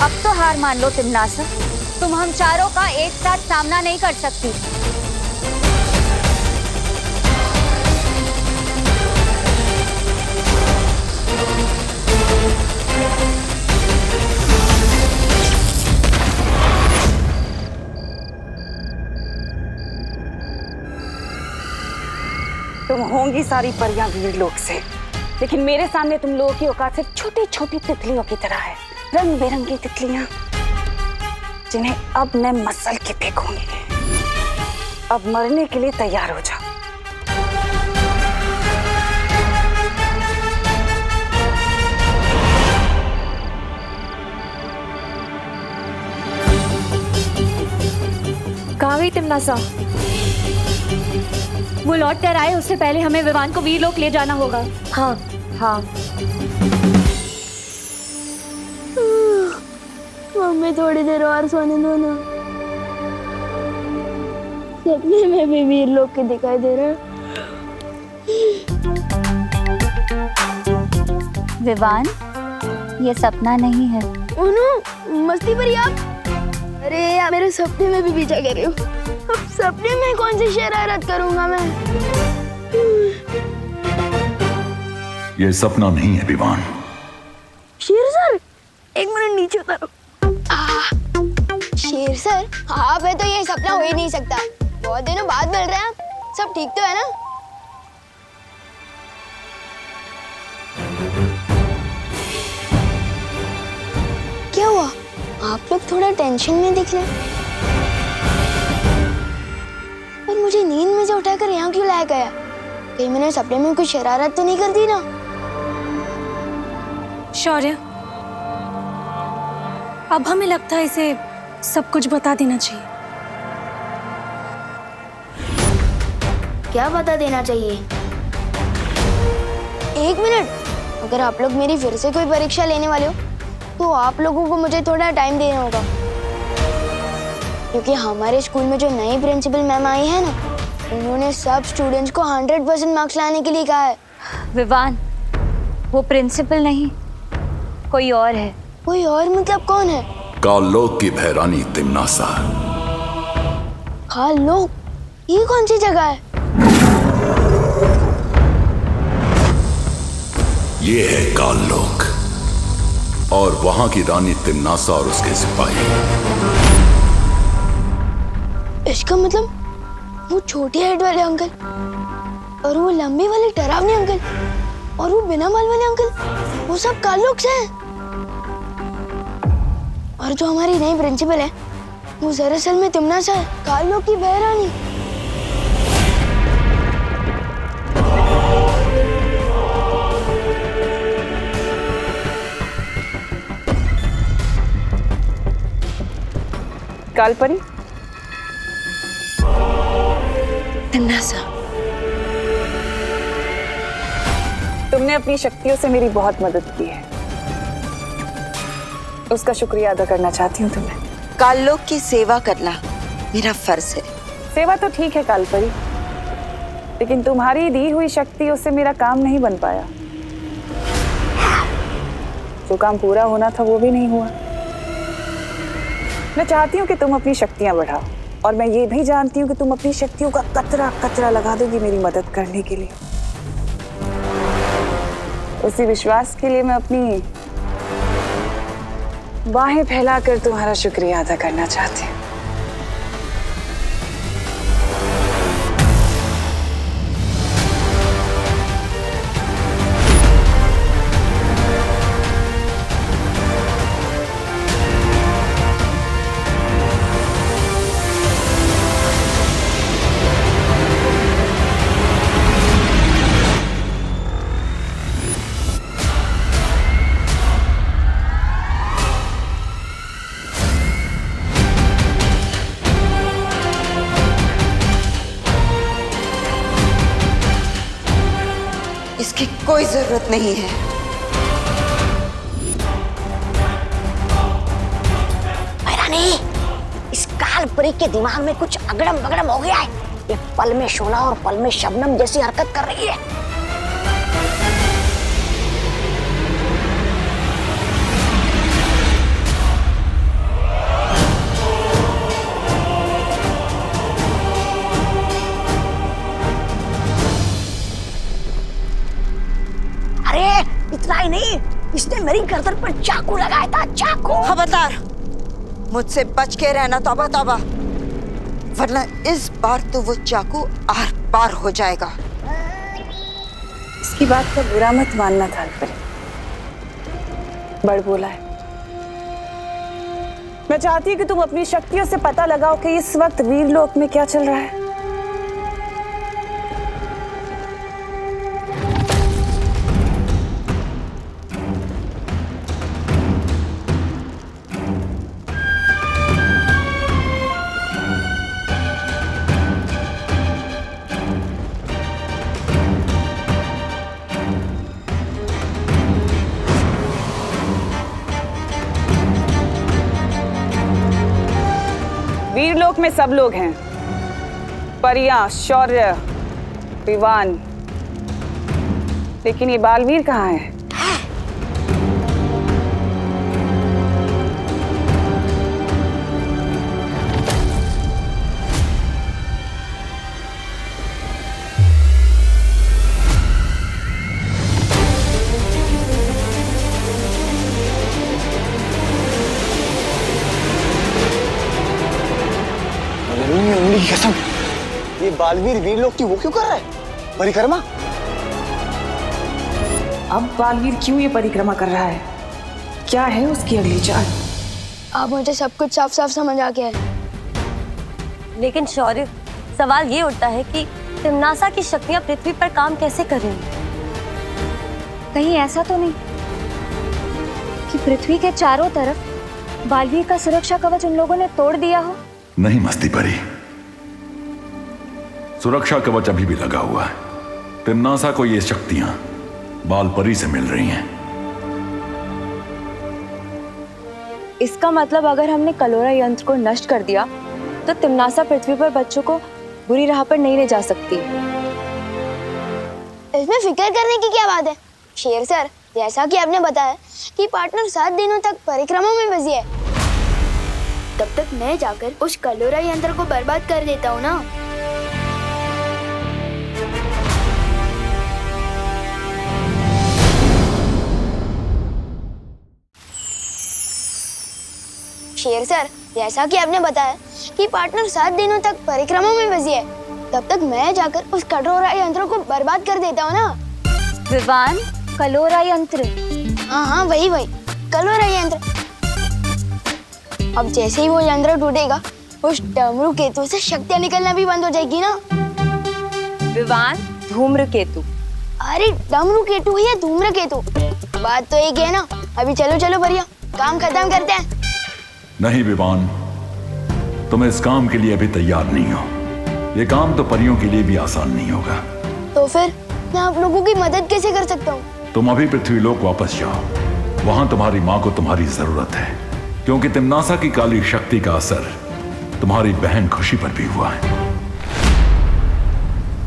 अब तो हार मान लो तिमनासा, तुम हम चारों का एक साथ सामना नहीं कर सकती। तुम होंगी सारी परियां वीर लोक से, लेकिन मेरे सामने तुम लोगों की औकात सिर्फ छोटी छोटी तितलियों की तरह है। रंग बिरंगी तितलियां जिन्हें अब मैं मसल के फेंकूंगी। अब मरने के लिए तैयार हो जाओ। कहाँ गई तिमनासा? वो लौट कर आए उससे पहले हमें विवान को वीरलोक ले जाना होगा। हाँ हाँ। हमें थोड़ी देर और सोने दो ना। सपने में भी वीर लोग के दिखाई दे रहे हैं। विवान, ये सपना नहीं है। उन्हों मस्ती भरी आप। अरे यार, मेरे सपने में भी पीछा कर रही हो। अब सपने में कौन सी शरारत करूंगा मैं? ये सपना नहीं है विवान। शेर सर, एक मिनट नीचे उतारो। शेर सर, आप है तो ये सपना हो ही नहीं सकता। बहुत दिनों बाद मिल रहे हैं आप। सब ठीक तो है ना? क्या हुआ? आप लोग थोड़ा टेंशन में दिख रहे हैं। पर मुझे नींद में से उठाकर यहाँ क्यों लाया गया? कहीं मैंने सपने में कुछ शरारत तो नहीं कर दी ना? शौर्य, अब हमें लगता है इसे सब कुछ बता देना चाहिए। क्या बता देना चाहिए? एक मिनट, अगर आप लोग मेरी फिर से कोई परीक्षा लेने वाले हो तो आप लोगों को मुझे थोड़ा टाइम देना होगा, क्योंकि हमारे स्कूल में जो नई प्रिंसिपल मैम आई है ना, उन्होंने सब स्टूडेंट्स को 100% मार्क्स लाने के लिए कहा है। विवान, वो प्रिंसिपल नहीं, कोई और है। कोई और मतलब कौन है? कालोक की भैरानी तिम्नासा। कालोक? ये कौन सी जगह है? ये है कालोक और वहां की रानी तिम्नासा और उसके सिपाही। इसका मतलब वो छोटे हेड वाले अंकल और वो लंबे वाले डरावने अंकल और वो बिना बाल वाले अंकल, वो सब कालोक से हैं। और जो हमारी नई प्रिंसिपल है वो दरअसल में तिम्नासा है, कालोक की बहरानी। कालपरी, तिम्नासा, तुमने अपनी शक्तियों से मेरी बहुत मदद की है, उसका शुक्रिया अदा करना चाहती हूँ तुम्हें। कालोक की सेवा करना मेरा फर्ज है। सेवा तो ठीक है कालपरी, लेकिन तुम्हारी दी हुई शक्तियों से मेरा काम नहीं बन पाया। जो काम पूरा होना था वो भी नहीं हुआ। मैं चाहती हूँ कि तुम अपनी शक्तियां बढ़ाओ, और मैं ये भी जानती हूँ कि तुम अपनी शक्तियों का कतरा कतरा लगा दोगी मेरी मदद करने के लिए। उसी विश्वास के लिए मैं अपनी बाहें फैलाकर तुम्हारा शुक्रिया अदा करना चाहती हूँ। इसकी कोई जरूरत नहीं है। भैरानी, इस कालपरी के दिमाग में कुछ अगड़म बगड़म हो गया है। ये पल में शोला और पल में शबनम जैसी हरकत कर रही है। इतना ही नहीं, इसने मेरी गर्दन पर चाकू लगाया था, चाकू। खबरदार, मुझसे बच के रहना तौबा तौबा, वरना इस बार तो वो चाकू आर पार हो जाएगा। इसकी बात का बुरा मत मानना कालपरी, बड़ बोला है। मैं चाहती हूँ कि तुम अपनी शक्तियों से पता लगाओ कि इस वक्त वीरलोक में क्या चल रहा है। वीरलोक में सब लोग हैं, परियां, शौर्य, विवान, लेकिन ये बालवीर कहाँ है? उंगली की कसम, ये बालवीर वीरलोक की वो क्यों कर रहा है? परिक्रमा? अब बालवीर क्यों ये परिक्रमा कर रहा है? क्या है उसकी अगली चाल? अब मुझे सब कुछ साफ साफ समझ आ गया है। लेकिन शौर्य, सवाल ये उठता है कि तिम्नासा की शक्तियां पृथ्वी पर काम कैसे कर रही हैं? कहीं ऐसा तो नहीं कि पृथ्वी के चारों तरफ बालवीर का सुरक्षा कवच उन लोगों ने तोड़ दिया हो? नहीं मस्ती परी, सुरक्षा कवच अभी भी लगा हुआ है। तिम्नासा को ये शक्तियां बाल परी से मिल रही हैं। इसका मतलब अगर हमने कलोरा यंत्र को नष्ट कर दिया तो तिम्नासा पृथ्वी पर बच्चों को बुरी राह पर नहीं ले जा सकती। इसमें फिक्र करने की क्या बात है शेर सर? जैसा कि आपने बताया कि पार्टनर 7 दिनों तक परिक्रमा में बिजी है, तब तक मैं जाकर उस कलोरा यंत्र को बर्बाद कर देता हूँ ना। शेर सर, जैसा कि आपने बताया कि पार्टनर 7 दिनों तक परिक्रमा में बिजी है, तब तक मैं जाकर उस कलोरा यंत्र को बर्बाद कर देता हूँ ना। विवान, कलोरा यंत्र? हाँ, वही कलोरा यंत्र। अब जैसे ही वो यंत्र टूटेगा, उस डमरू केतु से शक्तियाँ निकलना भी बंद हो जाएगी ना। विवान, धूम्र केतु? अरे डमरू केतु या धूम्र केतु, बात तो एक है ना। अभी चलो भैया, काम खत्म करते हैं। नहीं विवान, तुम इस काम के लिए अभी तैयार नहीं हो। ये काम तो परियों के लिए भी आसान नहीं होगा। तो फिर मैं आप लोगों की मदद कैसे कर सकता हूँ? तुम अभी पृथ्वीलोक वापस जाओ, वहां तुम्हारी माँ को तुम्हारी जरूरत है, क्योंकि तिम्नासा की काली शक्ति का असर तुम्हारी बहन खुशी पर भी हुआ है।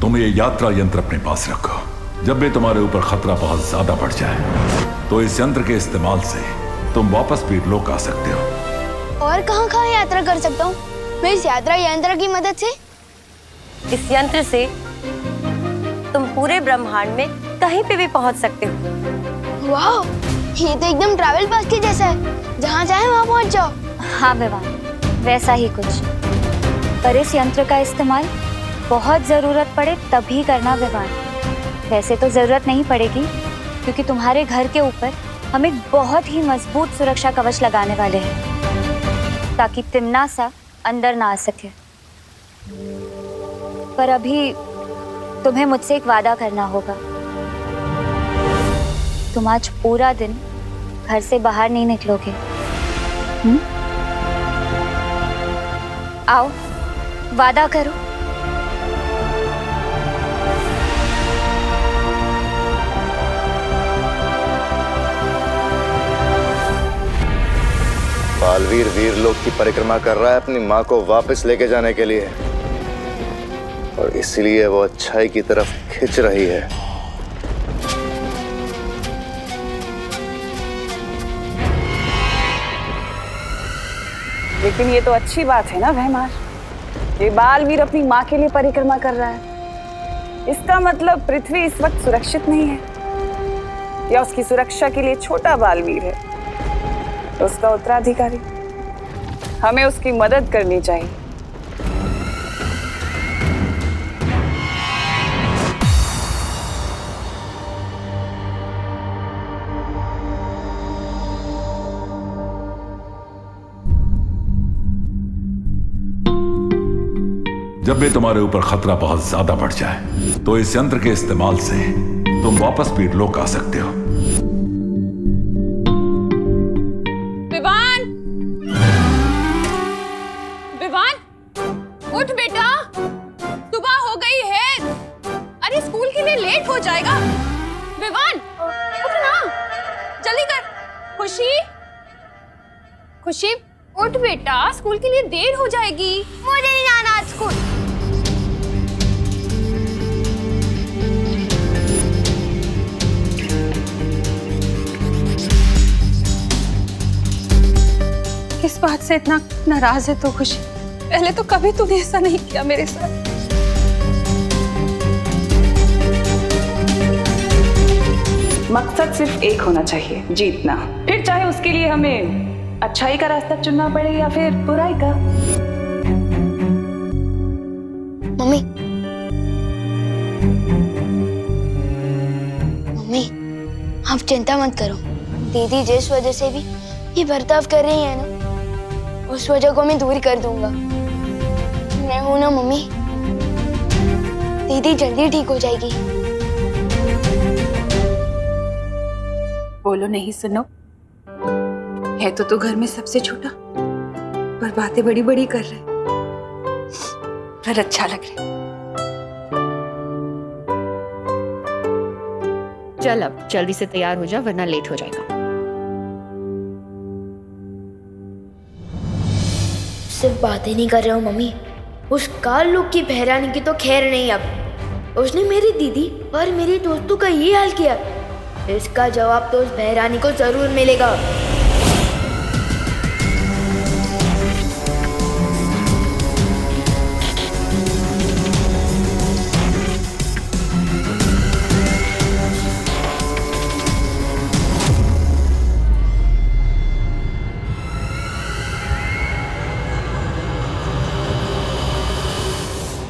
तुम ये यात्रा यंत्र अपने पास रखो। जब भी तुम्हारे ऊपर खतरा बहुत ज्यादा बढ़ जाए तो इस यंत्र के इस्तेमाल से तुम वापस वीरलोक आ सकते हो। और कहाँ यात्रा कर सकता हूँ मैं इस यात्रा यंत्र की मदद से? इस यंत्र से तुम पूरे ब्रह्मांड में कहीं पे भी पहुंच सकते हो। वाह, ये तो एकदम ट्रैवल पास के जैसा है, जहाँ चाहे वहाँ पहुँच जाओ। हाँ विवान, वैसा ही कुछ। पर इस यंत्र का इस्तेमाल बहुत जरूरत पड़े तभी करना विवान। वैसे तो जरूरत नहीं पड़ेगी, क्योंकि तुम्हारे घर के ऊपर हम एक बहुत ही मजबूत सुरक्षा कवच लगाने वाले हैं, ताकि तिम्नासा अंदर ना आ सके। पर अभी तुम्हें मुझसे एक वादा करना होगा। तुम आज पूरा दिन घर से बाहर नहीं निकलोगे। आओ, वादा करो। बालवीर वीरलोक की परिक्रमा कर रहा है अपनी माँ को वापस लेके जाने के लिए, और इसलिए वो अच्छाई की तरफ खिंच रही है। लेकिन ये तो अच्छी बात है ना भैमार, ये बालवीर अपनी माँ के लिए परिक्रमा कर रहा है। इसका मतलब पृथ्वी इस वक्त सुरक्षित नहीं है, या उसकी सुरक्षा के लिए छोटा बालवीर है तो उसका उत्तराधिकारी। हमें उसकी मदद करनी चाहिए। जब भी तुम्हारे ऊपर खतरा बहुत ज्यादा बढ़ जाए तो इस यंत्र के इस्तेमाल से तुम वापस वीरलोक आ सकते हो। विवान, विवान, उठ बेटा, सुबह हो गई है। अरे स्कूल के लिए लेट हो जाएगा। विवान, उठ ना, जल्दी कर। खुशी, खुशी, उठ बेटा, स्कूल के लिए देर हो जाएगी। मुझे नहीं जाना आज स्कूल। किस बात से इतना नाराज है तो खुशी? पहले तो कभी तूने ऐसा नहीं किया मेरे साथ। मकसद सिर्फ एक होना चाहिए, जीतना। फिर चाहे उसके लिए हमें अच्छाई का रास्ता चुनना पड़े या फिर बुराई का। मम्मी, मम्मी, आप चिंता मत करो। दीदी जिस वजह से भी ये बर्ताव कर रही है ना, उस वजह को मैं दूर कर दूंगा। मैं हूं ना मम्मी, दीदी जल्दी ठीक हो जाएगी। बोलो नहीं सुनो, है तो तू घर में सबसे छोटा, पर बातें बड़ी बड़ी कर रहे, पर अच्छा लग रहा है। चल अब जल्दी से तैयार हो जा वरना लेट हो जाएगा। सिर्फ बातें नहीं कर रहा हूँ मम्मी, उस काल लोग की बहरानी की तो खैर नहीं। अब उसने मेरी दीदी और मेरी दोस्तों का ये हाल किया, इसका जवाब तो उस बहरानी को जरूर मिलेगा।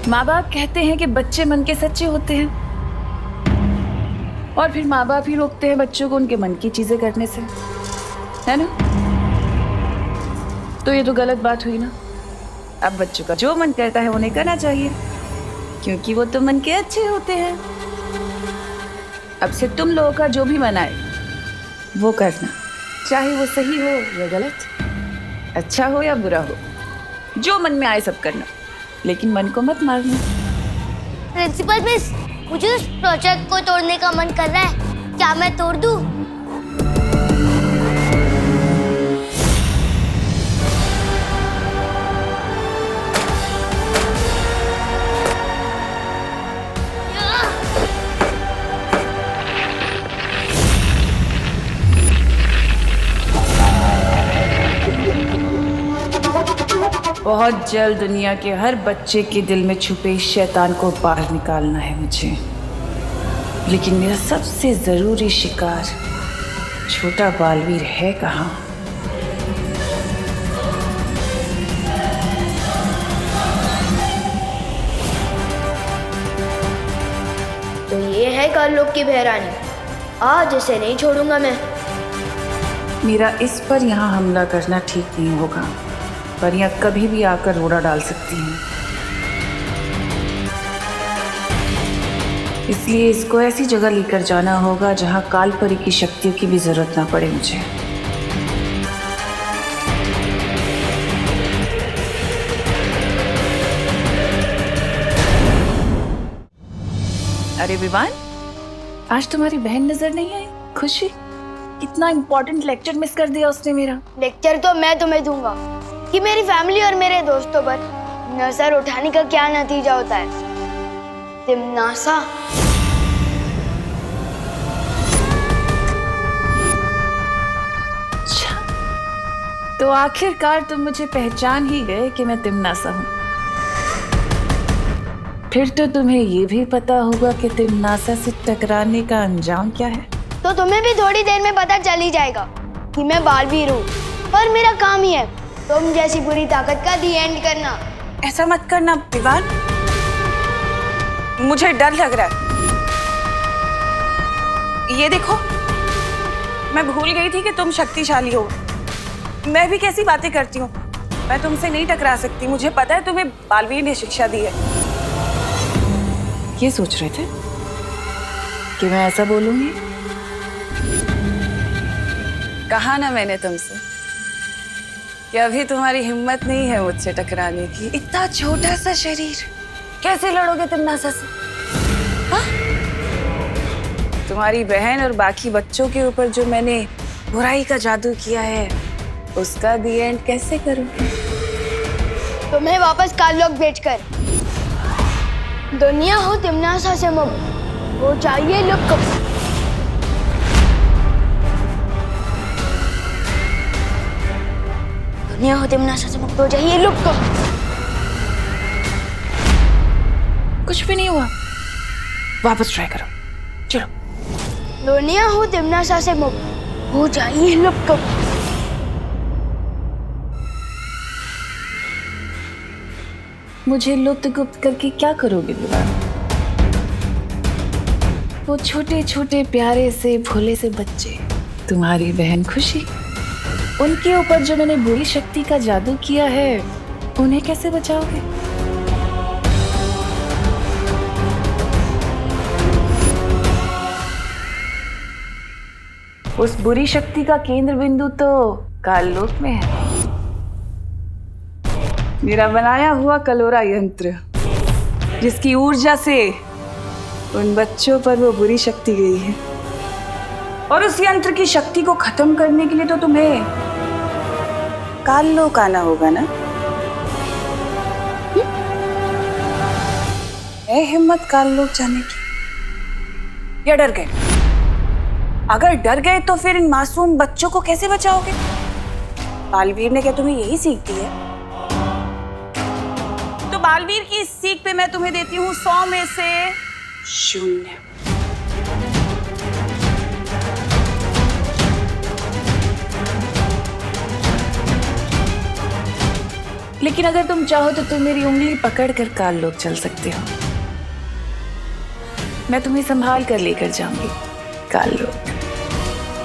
माँ बाप कहते हैं कि बच्चे मन के सच्चे होते हैं, और फिर माँ बाप ही रोकते हैं बच्चों को उनके मन की चीजें करने से, है ना? तो ये तो गलत बात हुई ना। अब बच्चों का जो मन करता है उन्हें करना चाहिए, क्योंकि वो तो मन के अच्छे होते हैं। अब से तुम लोगों का जो भी मन आए वो करना, चाहे वो सही हो या गलत, अच्छा हो या बुरा हो, जो मन में आए सब करना, लेकिन मन को मत मारना। प्रिंसिपल मिस, मुझे उस प्रोजेक्ट को तोड़ने का मन कर रहा है, क्या मैं तोड़ दूं? बहुत जल्द दुनिया के हर बच्चे के दिल में छुपे इस शैतान को बाहर निकालना है मुझे, लेकिन मेरा सबसे जरूरी शिकार छोटा बालवीर है कहाँ? तो ये है काल लोग की बहरानी, आज इसे नहीं छोड़ूंगा मैं। मेरा इस पर यहाँ हमला करना ठीक नहीं होगा, पर यहाँ कभी भी आकर रोड़ा डाल सकती हैं। इसलिए इसको ऐसी जगह लेकर जाना होगा जहाँ कालपरी की शक्तियों की भी जरूरत ना पड़े मुझे। अरे विवान, आज तुम्हारी बहन नजर नहीं आई। खुशी, कितना इम्पोर्टेंट लेक्चर मिस कर दिया उसने मेरा। लेक्चर तो मैं तुम्हें दूंगा कि मेरी फैमिली और मेरे दोस्तों पर नजर उठाने का क्या नतीजा होता है। तिमनासा, अच्छा, तो आखिरकार तुम मुझे पहचान ही गए कि मैं तिमनासा हूँ। फिर तो तुम्हें ये भी पता होगा कि तिमनासा से टकराने का अंजाम क्या है। तो तुम्हें भी थोड़ी देर में पता चल ही जाएगा कि मैं बालवीर हूँ, और मेरा काम ही है तुम जैसी बुरी ताकत का दी एंड करना। ऐसा मत करना विवान, मुझे डर लग रहा है। ये देखो, मैं भूल गई थी कि तुम शक्तिशाली हो। मैं भी कैसी बातें करती हूँ, मैं तुमसे नहीं टकरा सकती। मुझे पता है तुम्हें बालवीर ने शिक्षा दी है। ये सोच रहे थे कि मैं ऐसा बोलूंगी? कहा ना मैंने तुमसे कि अभी तुम्हारी हिम्मत नहीं है मुझसे टकराने की। इतना छोटा सा शरीर, कैसे लड़ोगे तिमनासा से? हाँ? तुम्हारी बहन और बाकी बच्चों के ऊपर जो मैंने बुराई का जादू किया है, उसका दी एंड कैसे करूं? तुम्हें वापस काललोक भेजकर दुनिया हो तिमनासा से मुक्त हो चाहिए लुक। दुनिया हो तिमनासा से मुक्त हो जाइए लुक। कुछ भी नहीं हुआ, वापस ट्राई करो। चलो। दुनिया हो तिमनासा से मुक्त हो जाइए लुक। मुझे लुप्त गुप्त करके क्या करोगे विवान? वो छोटे छोटे प्यारे से भोले से बच्चे, तुम्हारी बहन खुशी, उनके ऊपर जो मैंने बुरी शक्ति का जादू किया है, उन्हें कैसे बचाओगे? उस बुरी शक्ति का केंद्र बिंदु तो काललोक में है। मेरा बनाया हुआ कलोरा यंत्र, जिसकी ऊर्जा से उन बच्चों पर वो बुरी शक्ति गई है। और उस यंत्र की शक्ति को खत्म करने के लिए तो तुम्हें काललोक आना होगा ना? है हिम्मत काललोक जाने की? या डर गए? अगर डर गए तो फिर इन मासूम बच्चों को कैसे बचाओगे? बालवीर ने क्या तुम्हें यही सीख दी है? तो बालवीर की इस सीख पे मैं तुम्हें देती हूँ 100 में से 0। लेकिन अगर तुम चाहो तो तुम मेरी उंगली पकड़कर काललोक चल सकते हो। मैं तुम्हें संभाल कर लेकर जाऊंगी काललोक।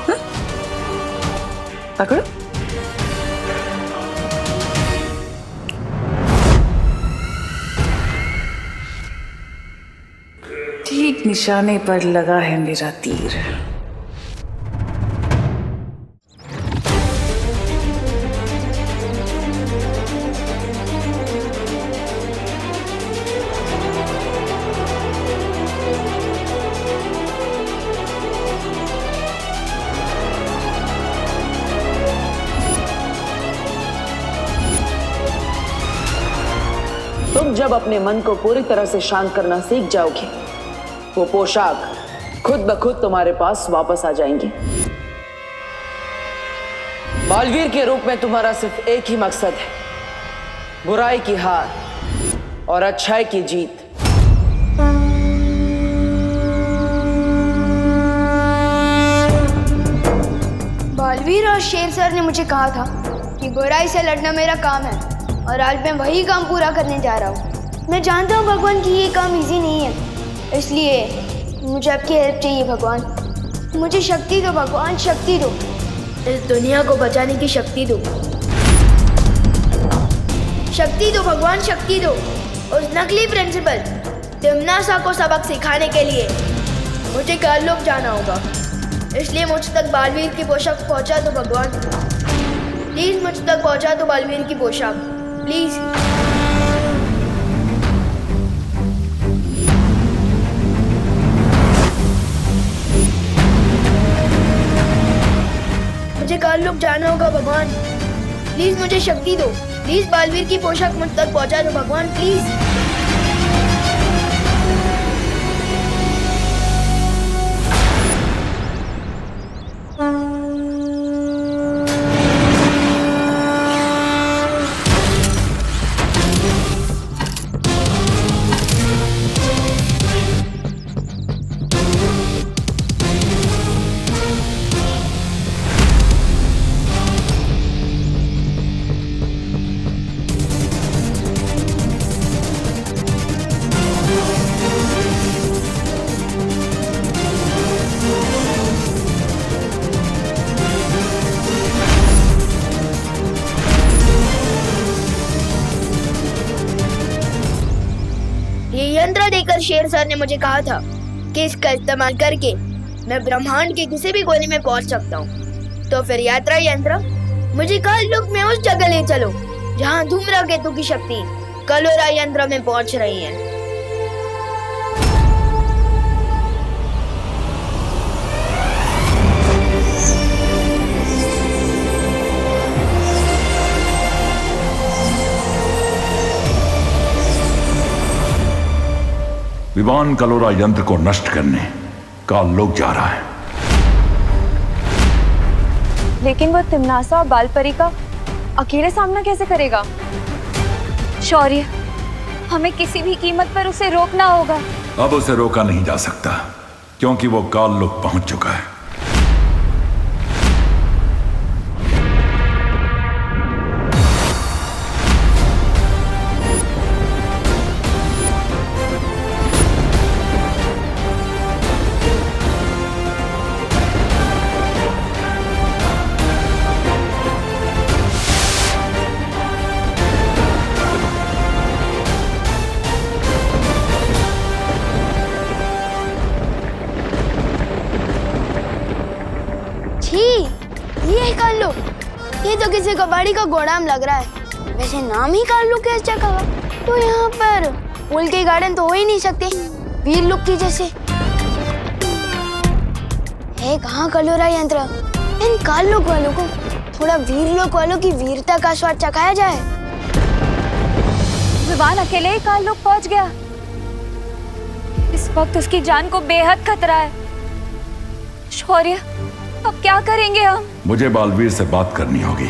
हाँ? पकड़ो। ठीक निशाने पर लगा है मेरा तीर। तुम जब अपने मन को पूरी तरह से शांत करना सीख जाओगे, वो पोशाक खुद ब खुद तुम्हारे पास वापस आ जाएंगी। बालवीर के रूप में तुम्हारा सिर्फ एक ही मकसद है, बुराई की हार और अच्छाई की जीत। बालवीर और शेर सर ने मुझे कहा था कि बुराई से लड़ना मेरा काम है, और आज मैं वही काम पूरा करने जा रहा हूँ। मैं जानता हूँ भगवान कि ये काम इजी नहीं है, इसलिए मुझे आपकी हेल्प चाहिए भगवान। मुझे शक्ति दो भगवान, शक्ति दो। इस दुनिया को बचाने की शक्ति दो। शक्ति दो भगवान, शक्ति दो। उस नकली प्रिंसिपल तिमनासा को सबक सिखाने के लिए मुझे काललोक जाना होगा, इसलिए मुझ तक बालवीर की पोशाक पहुंचा दो भगवान। प्लीज मुझ तक पहुंचा दो बालवीर की पोशाक, प्लीज। मुझे काललोक जाना होगा भगवान, प्लीज मुझे शक्ति दो। प्लीज बालवीर की पोशाक मुझ तक पहुंचा दो भगवान, प्लीज। ये यंत्र देकर शेर सर ने मुझे कहा था कि इसका इस्तेमाल करके मैं ब्रह्मांड के किसी भी कोने में पहुंच सकता हूँ। तो फिर यात्रा यंत्र मुझे काललोक में उस जगह ले चलो जहाँ धूम्रकेतु की शक्ति कलोरा यंत्र में पहुंच रही है। विवान कलोरा यंत्र को नष्ट करने काल लोक जा रहा है। लेकिन वो तिमनासा और बालपरी का अकेले सामना कैसे करेगा? शौर्य, हमें किसी भी कीमत पर उसे रोकना होगा। अब उसे रोका नहीं जा सकता क्योंकि वो काल लोक पहुंच चुका है। ये काल लोक, ये तो किसी कबाड़ी का गोदाम लग रहा है। वैसे नाम ही काल लोक कैसे रखा हुआ? तो यहाँ पर फूल के गार्डन तो हो ही नहीं सकते वीर लोक की जैसे। है कहाँ कलोरा यंत्र? इन काल लोक वालों को थोड़ा वीर लोक वालों की वीरता का स्वाद चखाया जाए। विवान अकेले ही काल लोक पहुंच गया। इस वक्त उसकी जान को बेहद खतरा है। शौर्य, अब क्या करेंगे हम? मुझे बालवीर से बात करनी होगी।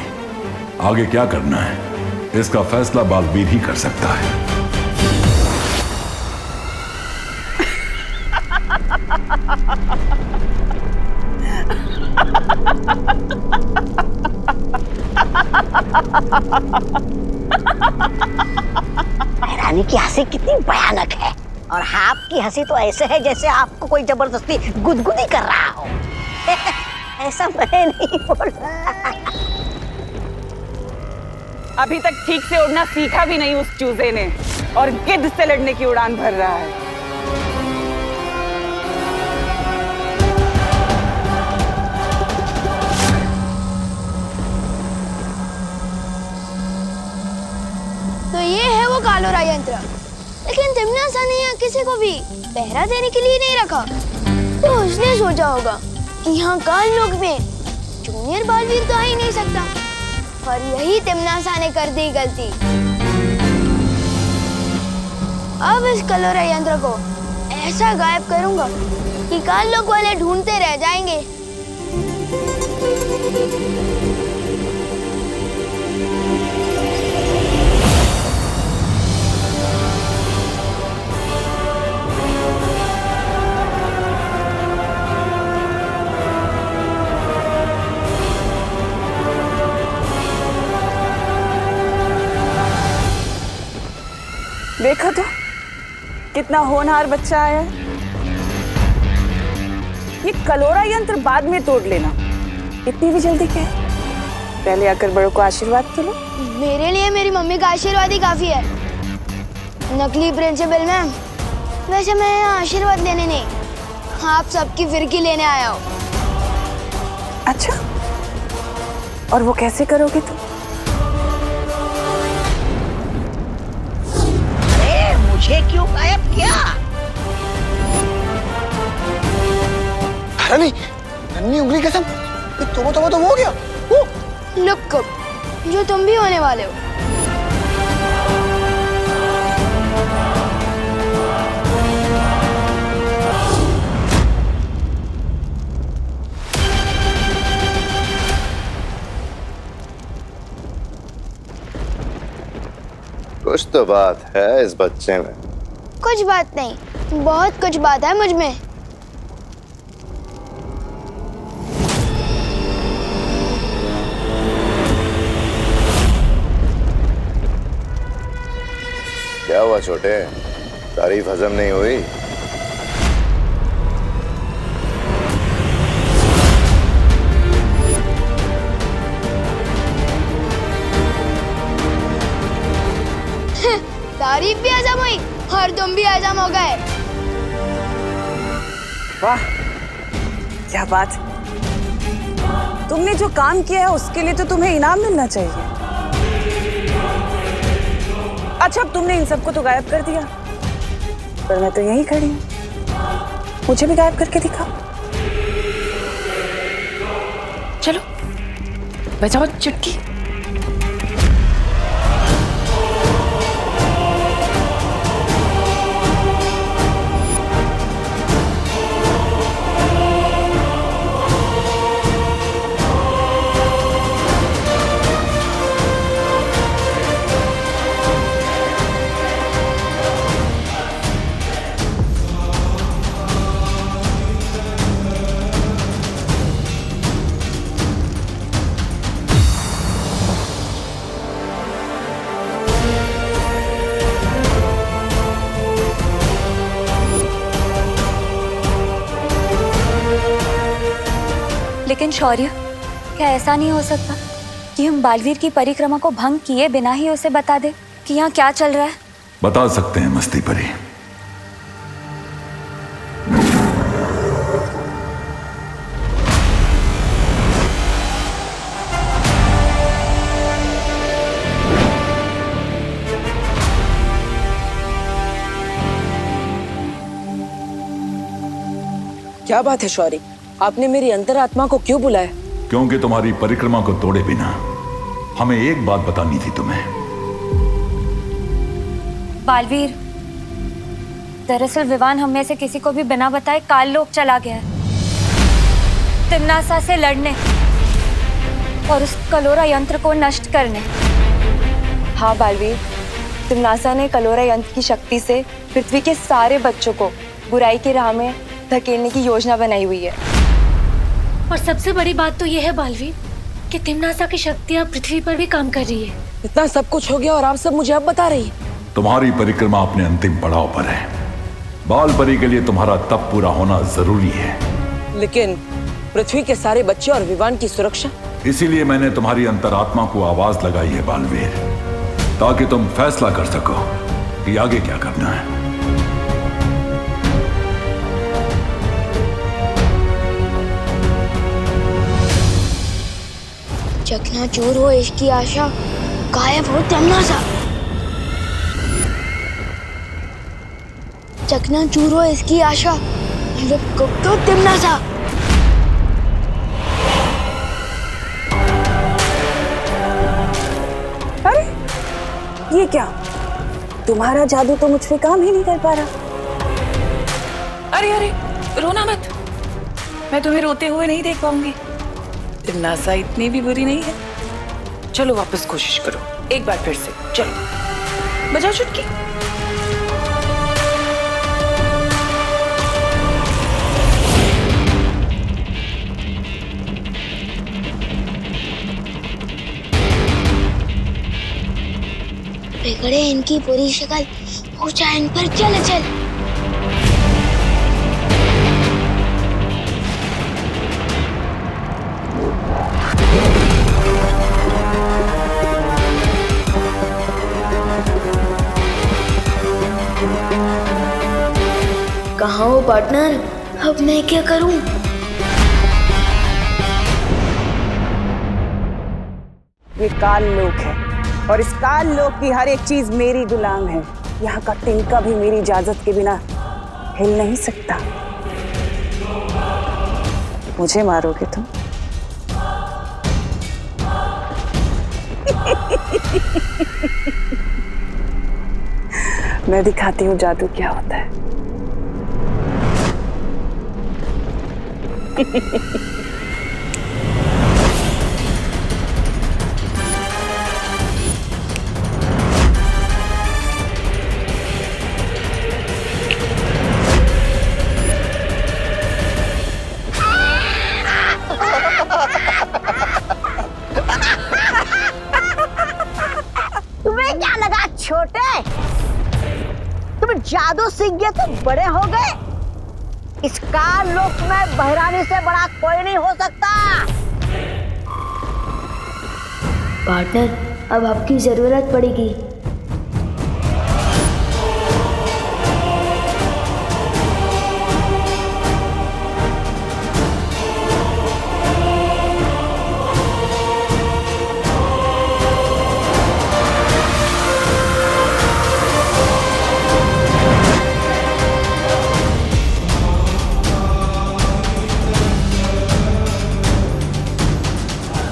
आगे क्या करना है इसका फैसला बालवीर ही कर सकता है। रानी की हंसी कितनी भयानक है और आपकी हंसी तो ऐसे है जैसे आपको कोई जबरदस्ती गुदगुदी कर रहा हो। ऐसा मैं नहीं बोल रहा। अभी तक ठीक से उड़ना सीखा भी नहीं उस चूजे ने और गिद्ध से लड़ने की उड़ान भर रहा है। तो ये है वो कालोरा यंत्र। लेकिन तिमनासा ने यहाँ किसी को भी पहरा देने के लिए नहीं रखा। तो उसने सोचा होगा कि यहाँ काल लोक में जूनियर बालवीर तो आ ही नहीं सकता। और यही तिमनासा ने कर दी गलती। अब इस कलोरा यंत्र को ऐसा गायब करूंगा कि काल लोक वाले ढूंढते रह जाएंगे। देखा तो कितना होनहार बच्चा आया है। ये कलोरा यंत्र बाद में तोड़ लेना, इतनी भी जल्दी क्या है? पहले आकर बड़ों को आशीर्वाद तो लो। मेरे लिए मेरी मम्मी का आशीर्वाद ही काफी है। नकली प्रिंसिपल मैम, वैसे मैं यहाँ आशीर्वाद लेने नहीं, आप सबकी फिरकी लेने आया हूँ। अच्छा, और वो कैसे करोगे तुम? मुझे क्यों गायब किया? रानी, नन्ही उंगली कसम, तो वो हो गया। लुक जो तुम भी होने वाले हो। कुछ तो बात है इस बच्चे में। कुछ बात नहीं, बहुत कुछ बात है मुझ में। क्या हुआ छोटे, तारीफ हजम नहीं हुई? तारीफ भी हजम हुई और तुम भी हजम हो गए। वाह, क्या बात। तुमने जो काम किया है उसके लिए तो तुम्हें इनाम मिलना चाहिए। अच्छा, अब तुमने इन सबको तो गायब कर दिया, पर मैं तो यहीं खड़ी हूँ। मुझे भी गायब करके दिखाओ। चलो बजाओ चुटकी। लेकिन शौर्य, क्या ऐसा नहीं हो सकता कि हम बालवीर की परिक्रमा को भंग किए बिना ही उसे बता दे कि यहाँ क्या चल रहा है? बता सकते हैं मस्ती परी। क्या बात है शौर्य, आपने मेरी अंतरात्मा को क्यों बुलाया? क्योंकि तुम्हारी परिक्रमा को तोड़े बिना हमें एक बात बतानी थी तुम्हें। बालवीर, दरअसल विवान हम में से किसी को भी बिना बताए काल लोक चला गया है, तिम्नासा से लड़ने और उस कलोरा यंत्र को नष्ट करने। हाँ बालवीर, तिम्नासा ने कलोरा यंत्र की शक्ति से पृथ्वी के सारे बच्चों को बुराई की राह में धकेलने की योजना बनाई हुई है। और सबसे बड़ी बात तो यह है बालवीर कि तिम्नासा की शक्तियाँ पृथ्वी पर भी काम कर रही है। इतना सब कुछ हो गया और आप सब मुझे अब बता रही है? तुम्हारी परिक्रमा अपने अंतिम पड़ाव पर है। बाल परी के लिए तुम्हारा तप पूरा होना जरूरी है। लेकिन पृथ्वी के सारे बच्चे और विवान की सुरक्षा? इसीलिए मैंने तुम्हारी अंतरात्मा को आवाज लगाई है बालवीर, ताकि तुम फैसला कर सको कि आगे क्या करना है। चकनाचूर हो इसकी आशा, गायब हो तिम्नासा। चकनाचूर हो इसकी आशा, लुप्त हो तिम्नासा। अरे ये क्या, तुम्हारा जादू तो मुझ पे काम ही नहीं कर पा रहा। अरे अरे, रोना मत, मैं तुम्हें रोते हुए नहीं देख पाऊंगी। तिम्नासा इतनी भी बुरी नहीं है। चलो वापस कोशिश करो, एक बार फिर से। चलो बजाओ चुटकी। बिगड़े इनकी पूरी शक्ल, ऊंचा इन पर चल चल। कहाँ हो पार्टनर, अब मैं क्या करूं? ये काल लोक है और इस काल लोक की हर एक चीज मेरी गुलाम है। यहाँ का तिनका भी मेरी इजाजत के बिना हिल नहीं सकता। मुझे मारोगे तुम? मैं दिखाती हूँ जादू क्या होता है। तुम्हें क्या लगा छोटे, तुम जादू सीख गए तो बड़े हो गए? इस काल लोक में बहरानी से बड़ा कोई नहीं हो सकता। पार्टनर, अब आपकी जरूरत पड़ेगी।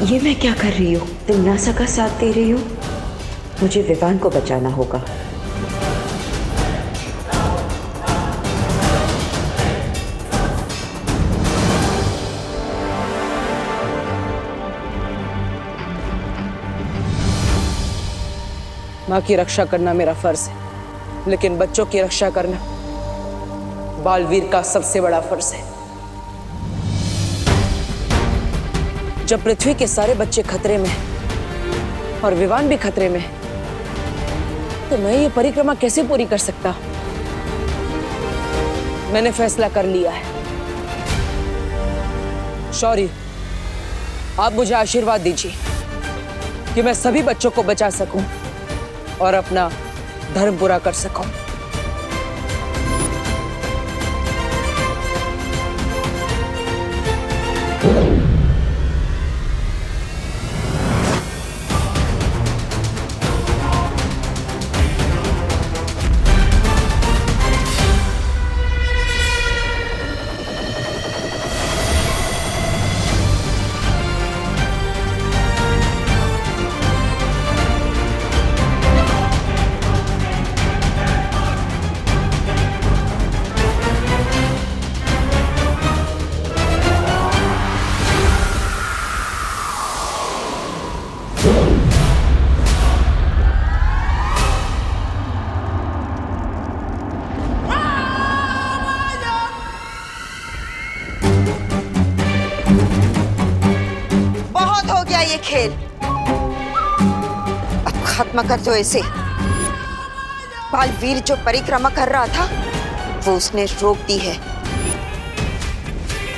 ये मैं क्या कर रही हूँ? तिम्नासा का साथ दे रही हूँ? मुझे विवान को बचाना होगा। माँ की रक्षा करना मेरा फर्ज है, लेकिन बच्चों की रक्षा करना बालवीर का सबसे बड़ा फर्ज है। जब पृथ्वी के सारे बच्चे खतरे में हैं और विवान भी खतरे में है, तो मैं ये परिक्रमा कैसे पूरी कर सकता? मैंने फैसला कर लिया है। शौर्य, आप मुझे आशीर्वाद दीजिए कि मैं सभी बच्चों को बचा सकूं और अपना धर्म पूरा कर सकूं। ये खेल अब खत्म कर दो इसे। बालवीर जो परिक्रमा कर रहा था वो उसने रोक दी है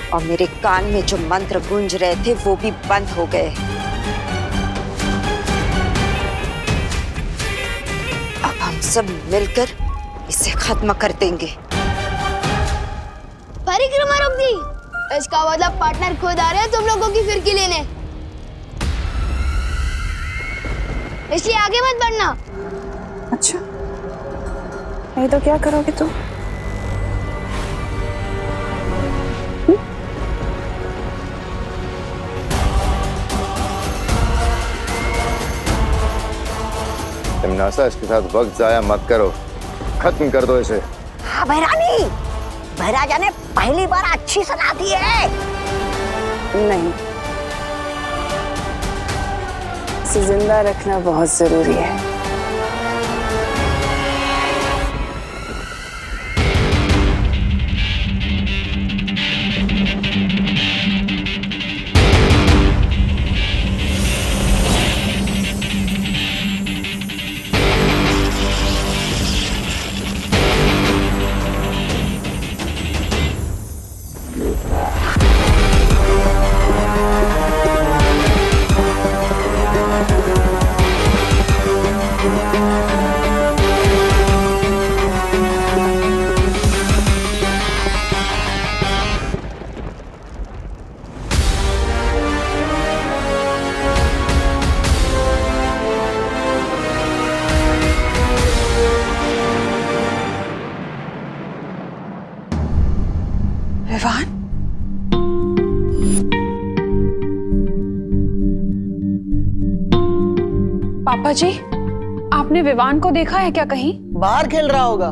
और मेरे कान में जो मंत्र गूंज रहे थे वो भी बंद हो गए। अब हम सब मिलकर इसे खत्म कर देंगे। परिक्रमा रोक दी, इसका मतलब पार्टनर खुद आ रहे हैं तुम लोगों की फिरकी लेने, इसलिए आगे मत बढ़ना। अच्छा, नहीं तो क्या करोगे तुम? तिमनासा, इसके साथ वक्त जाया मत करो, खत्म कर दो इसे। हाँ भैरानी, भैराजा ने पहली बार अच्छी सलाह दी है। नहीं, इसे जिंदा रखना बहुत जरूरी है। विवान, पापा जी, आपने विवान को देखा है क्या कहीं? बाहर खेल रहा होगा,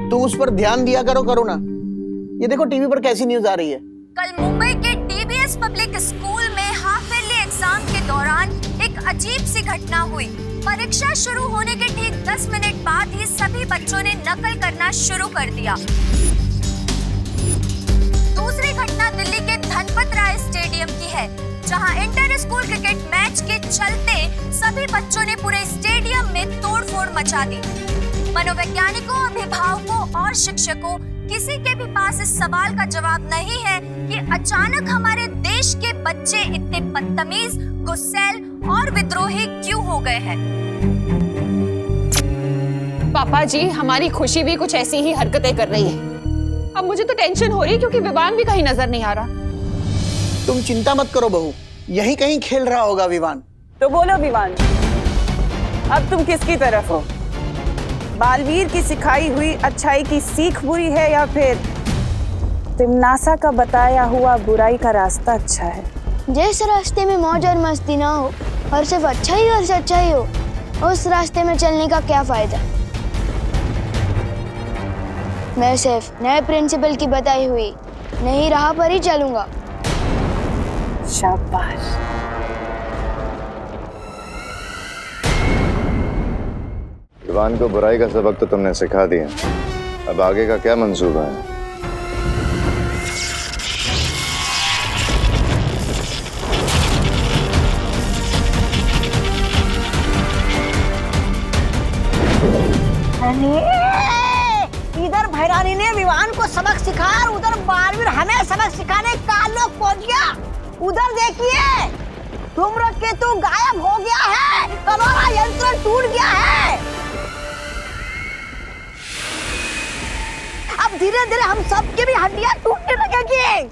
तो उस पर ध्यान दिया करो करुणा। ये देखो टीवी पर कैसी न्यूज आ रही है। कल मुंबई के डीबीएस पब्लिक स्कूल में हाफ ईयरली एग्जाम के दौरान एक अजीब सी घटना हुई। परीक्षा शुरू होने के ठीक 10 मिनट बाद ही सभी बच्चों ने नकल करना शुरू कर दिया। दूसरी घटना दिल्ली के धनपत राय स्टेडियम की है, जहां इंटर स्कूल क्रिकेट मैच के चलते सभी बच्चों ने पूरे स्टेडियम में तोड़फोड़ मचा दी। मनोवैज्ञानिकों, अभिभावकों और शिक्षकों, किसी के भी पास इस सवाल का जवाब नहीं है कि अचानक हमारे देश के बच्चे इतने बदतमीज, गुस्सैल और विद्रोही क्यों हो गए हैं। पापा जी, हमारी खुशी भी कुछ ऐसी ही हरकतें कर रही है। अब मुझे तो टेंशन हो रही है क्योंकि विवान भी कहीं नजर नहीं आ रहा। तुम चिंता मत करो बहू, यहीं कहीं खेल रहा होगा विवान। तो बोलो विवान, अब तुम किसकी तरफ हो? बालवीर की सिखाई हुई अच्छाई की सीख बुरी है या फिर तिमनासा का बताया हुआ बुराई का रास्ता अच्छा है? जिस रास्ते में मौज और मस्ती ना हो और सिर्फ अच्छा ही और सच्चाई हो, उस रास्ते में चलने का क्या फायदा। मैं सिर्फ नए प्रिंसिपल की बताई हुई नई राह पर ही चलूंगा। शाबाश। विवान को बुराई का सबक तो तुमने सिखा दिया, अब आगे का क्या मंसूबा है? इधर भैरानी ने विवान को सबक सिखाया और उधर बालवीर हमें सबक सिखाने का लोग पहुंच गया। उधर देखिए, धूम्रकेतु गायब हो गया है, कलोरा यंत्र टूट गया है। अब धीरे धीरे हम सबकी भी हड्डियां टूटने लगेगी।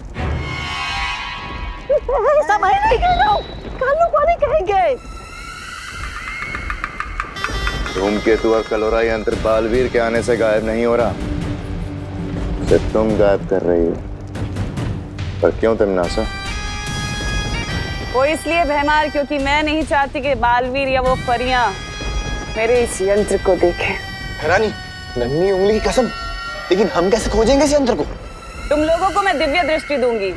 सब है नहीं कालू को नहीं कहेंगे। धूमकेतु और कलोरा यंत्र बालवीर के आने से गायब नहीं हो रहा, सिर्फ तुम गायब कर रही हो। पर क्यों तमन्नासा? वो इसलिए भैमार क्योंकि मैं नहीं चाहती कि बालवीर या वो परियां मेरे इस यंत्र को देखें। रानी, नन्ही उंगली की कसम, लेकिन हम कैसे खोजेंगे इस यंत्र को? तुम लोगों को मैं दिव्य दृष्टि दूंगी,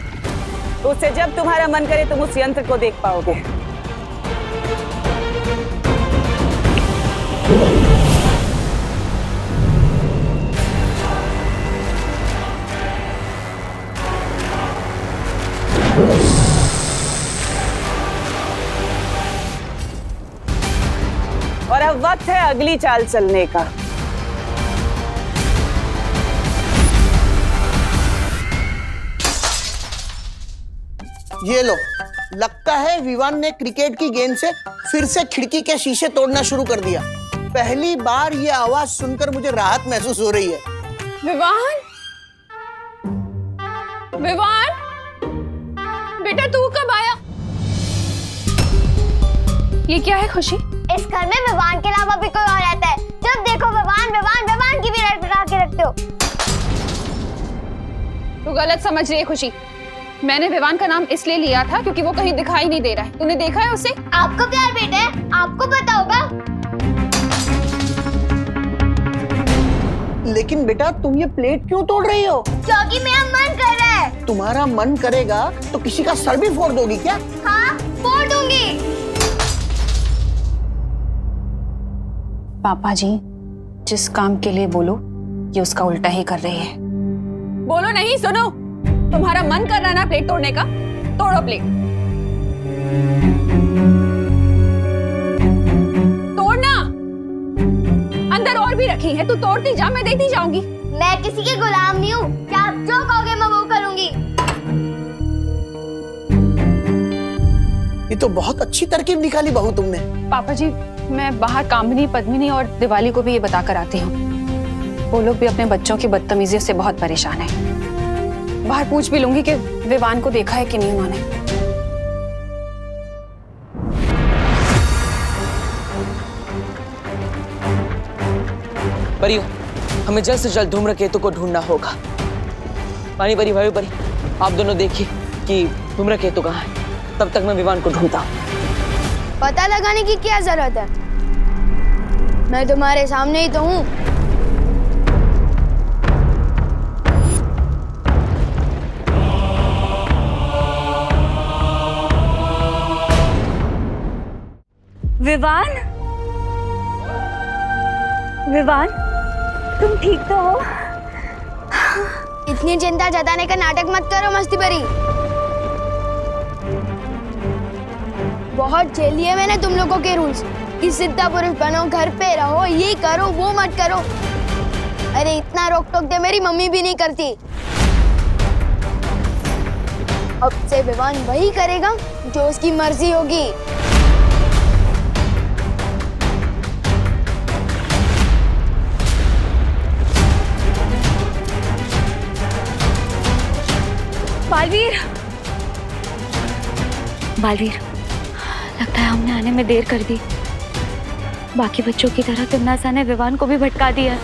तो उससे जब तुम्हारा मन करे तुम उस यंत्र को देख पाओगे। और अब वक्त है अगली चाल चलने का। ये लो, लगता है विवान ने क्रिकेट की गेंद से फिर से खिड़की के शीशे तोड़ना शुरू कर दिया। पहली बार ये आवाज सुनकर मुझे राहत महसूस हो रही है। विवान, विवान, बेटा तू कब आया? ये क्या है खुशी? इस घर में विवान के अलावा भी कोई और रहता है। जब देखो विवान विवान विवान की भी रटा के रखते हो। तू गलत समझ रही है खुशी। मैंने विवान का नाम इसलिए लिया था क्योंकि वो कहीं दिखाई नहीं दे रहा है। तूने देखा है उसे? आपका प्यार बेटा है, आपको पता होगा। लेकिन बेटा तुम ये प्लेट क्यों तोड़ रही हो? क्योंकि मेरा मन कर रहा है। तुम्हारा मन करेगा तो किसी का सर भी फोड़ दोगी क्या? हाँ, फोड़ दूंगी। पापा जी, जिस काम के लिए बोलो ये उसका उल्टा ही कर रही है। बोलो नहीं, सुनो। तुम्हारा मन कर रहा है ना प्लेट तोड़ने का? तोड़ो प्लेट। तोड़ना। अंदर और भी रखी है, तू तोड़ती जा, मैं देती जाऊंगी। मैं किसी के गुलाम नहीं हूँ। क्या आप जो कहोगे मैं वो करूंगी। ये तो बहुत अच्छी तरकीब निकाली बहू तुमने। पापा जी, मैं बाहर कामिनी, पद्मिनी और दिवाली को भी ये बता कर आती हूँ। वो लोग भी अपने बच्चों की बदतमीजी से बहुत परेशान हैं। बाहर पूछ भी लूंगी कि विवान को देखा है कि नहीं उन्होंने। परियो, हमें जल्द से जल्द धूम्रकेतु को ढूंढना होगा। पानी परी, भाई परी, आप दोनों देखिए कि धूम्रकेतु कहाँ है। तब तक मैं विवान को ढूंढता हूँ। पता लगाने की क्या जरूरत है? मैं तुम्हारे सामने ही तो हूँ। विवान, विवान, तुम ठीक तो हो? इतनी चिंता जताने का नाटक मत करो मस्ती भरी। बहुत झेल लिए मैंने तुम लोगों के रूल्स कि सिद्धा पुरुष बनो, घर पे रहो, ये करो वो मत करो। अरे इतना रोक टोक दे मेरी मम्मी भी नहीं करती। अब से विवान वही करेगा जो उसकी मर्जी होगी। बालवीर, बालवीर, लगता है हमने आने में देर कर दी। बाकी बच्चों की तरह तिमनासा ने विवान को भी भटका दिया।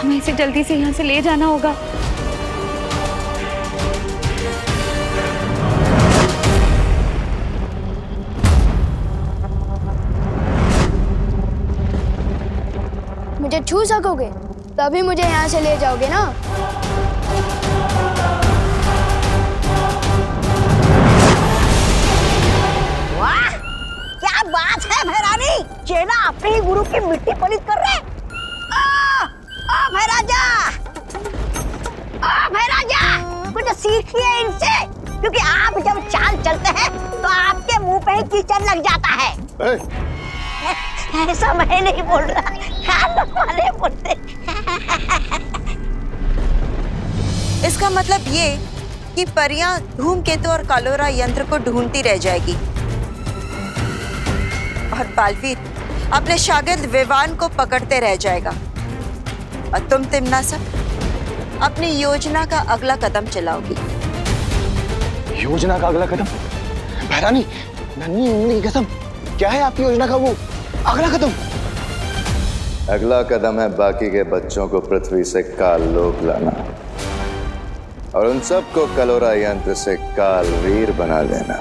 हमें इसे जल्दी से यहाँ से ले जाना होगा। मुझे छू सकोगे तभी मुझे यहाँ से ले जाओगे ना। वाह, क्या बात है भैरानी, चेला अपने ही गुरु की मिट्टी पलित कर रहे। भैराजा, भैराजा, कुछ सीखिए इनसे, क्योंकि आप जब चाल चलते हैं तो आपके मुंह पे ही कीचड़ लग जाता है। ऐसा मैं नहीं बोल रहा, खान वाले बोलते। इसका मतलब ये बाकी परियां धूमकेतु और कलोरा यंत्र को ढूंढती रह जाएगी और बालवीर अपने शागिर्द विवान को पकड़ते रह जाएगा और तुम तिम्नासा अपनी योजना का अगला कदम चलाओगी। योजना का अगला कदम? भैरानी, नन्ही उंगली की कसम, क्या है आपकी योजना का वो अगला कदम? अगला कदम है बाकी के बच्चों को पृथ्वी से काल लोक लाना और उन सबको कलोरा यंत्र से कालवीर बना देना,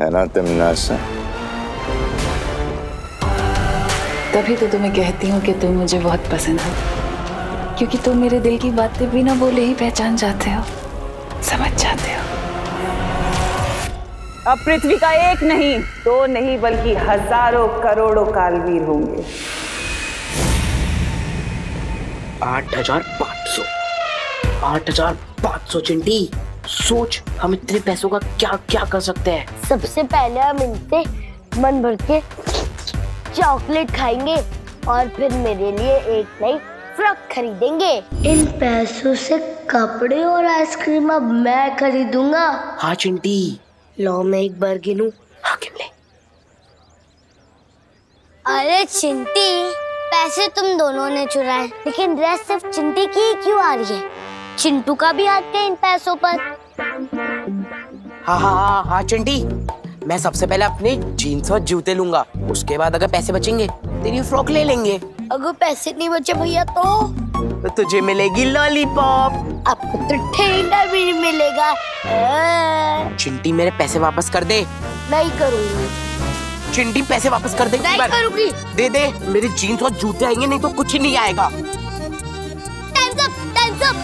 है ना तिम्नासा? तभी तो तुम्हें कहती हूँ कि तुम मुझे बहुत पसंद हो, क्योंकि तुम मेरे दिल की बातें बिना बोले ही पहचान जाते हो, समझ जाते हो। अब पृथ्वी का एक नहीं, दो नहीं, बल्कि हजारों करोड़ों कालवीर होंगे। 8,500 8,500 चिंटी, सोच हम इतने पैसों का क्या क्या कर सकते हैं। सबसे पहले हम इनसे मन भर के चॉकलेट खाएंगे और फिर मेरे लिए एक नई फ्रॉक खरीदेंगे। इन पैसों से कपड़े और आइसक्रीम अब मैं खरीदूंगा। हाँ चिंटी। लो मैं एक बार गिनूं। हाँ गिन ले। अरे चिंटी, पैसे तुम दोनों ने चुराए, लेकिन ड्रेस सिर्फ चिंटी की ही क्यों आ रही है? चिंटू का भी हाथ है इन पैसों पर। हाँ हाँ हाँ हाँ चिंटी, मैं सबसे पहले अपने जीन्स और जूते लूंगा, उसके बाद अगर पैसे बचेंगे तेरी फ्रॉक ले लेंगे। अगर पैसे नहीं बचे भैया तो तुझे मिलेगी लॉलीपॉप। आपको तो ठेंगा भी नहीं मिलेगा। चिंटी मेरे पैसे वापस कर दे। नहीं करूंगी। चिंटी पैसे वापस कर दे। नहीं करूंगी। दे दे, मेरे जीन्स और जूते आएंगे, नहीं तो कुछ नहीं आएगा। Times up.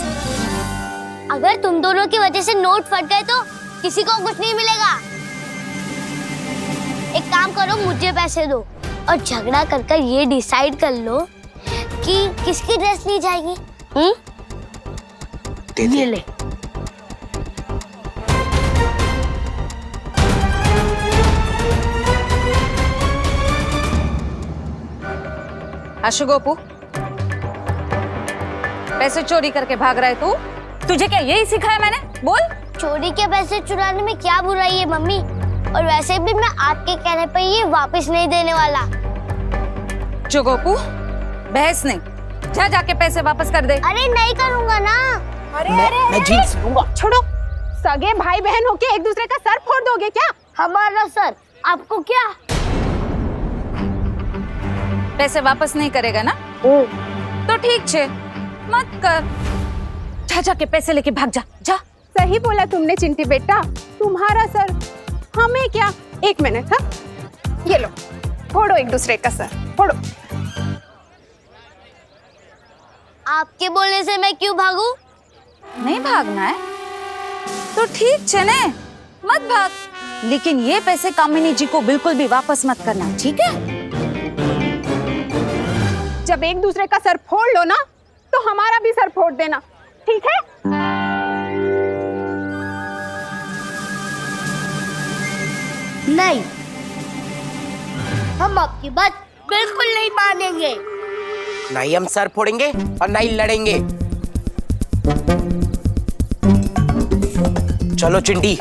अगर तुम दोनों की वजह से नोट फट गए तो किसी को कुछ नहीं मिलेगा। एक काम करो, मुझे पैसे दो और झगड़ा कर ये डिसाइड कर लो कि किसकी ड्रेस ली जाएगी। ये ले। आशु गोपू, पैसे चोरी करके भाग रहा है तू? तुझे क्या यही सिखाया मैंने? बोल। चोरी के पैसे चुराने में क्या बुराई है मम्मी? और वैसे भी मैं आपके कहने पे ये वापस नहीं देने वाला। जो गोपू, बहस नहीं, जा जाके पैसे वापस कर दे। अरे नहीं करूंगा ना। मैं जीन्स लूंगा। छोड़ो, सगे भाई बहन होके एक दूसरे का सर फोड़ दोगे क्या? हमारा सर आपको क्या? पैसे वापस नहीं करेगा ना? तो ठीक छे, मत कर। जा जाके पैसे लेके भाग जा। जा। सही बोला तुमने चिंटी बेटा, तुम्हारा सर हमें क्या। एक मिनट, हाँ ये लो, फोड़ो एक दूसरे का सर, फोड़ो। आपके बोलने से मैं क्यों भागूं? नहीं भागना है तो ठीक छे ने, मत भाग। लेकिन ये पैसे कामिनी जी को बिल्कुल भी वापस मत करना, ठीक है? जब एक दूसरे का सर फोड़ लो ना, तो हमारा भी सर फोड़ देना, ठीक है? नहीं, हम आपकी बात बिल्कुल नहीं मानेंगे। नहीं हम सर फोड़ेंगे और नहीं लड़ेंगे। चलो चिंटी।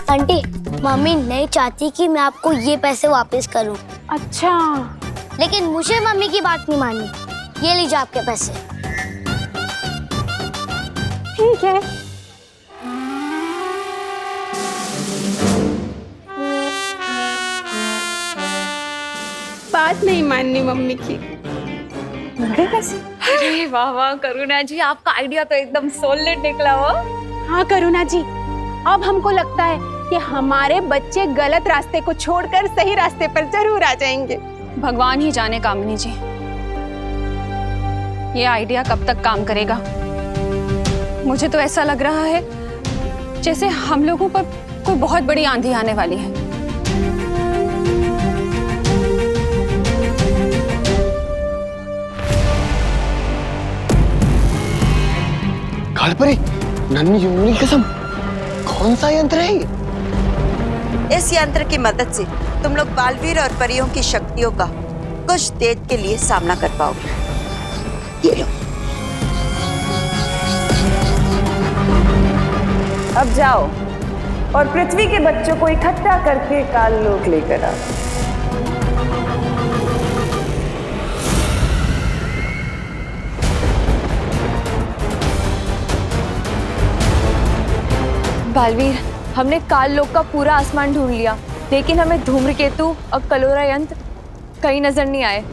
आंटी, मम्मी नहीं चाहती कि मैं आपको ये पैसे वापस करूं। अच्छा। लेकिन मुझे मम्मी की बात नहीं माननी। ये लीजिए आपके पैसे। ठीक है। बात नहीं माननी मम्मी की। अरे वाह वाह करुणा जी, आपका आइडिया तो एकदम सॉलिड निकला हो। हाँ करुणा जी, अब हमको लगता है कि हमारे बच्चे गलत रास्ते को छोड़कर सही रास्ते पर जरूर आ जाएंगे। भगवान ही जाने कामिनी जी, ये आइडिया कब तक काम करेगा। मुझे तो ऐसा लग रहा है जैसे हम लोगों पर कोई बहुत बड़ी आंधी आने वाली है। कालपरी, नन्ही उंगली की कसम, कौन सा यंत्र है ये? इस यंत्र की मदद से तुम लोग बालवीर और परियों की शक्तियों का कुछ देर के लिए सामना कर पाओगे। ये लो। अब जाओ और पृथ्वी के बच्चों को इकट्ठा करके काल लोक लेकर आओ। बालवीर, हमने काल लोक का पूरा आसमान ढूंढ लिया, लेकिन हमें धूम्रकेतु और कलोरा यंत्र कहीं नजर नहीं आए।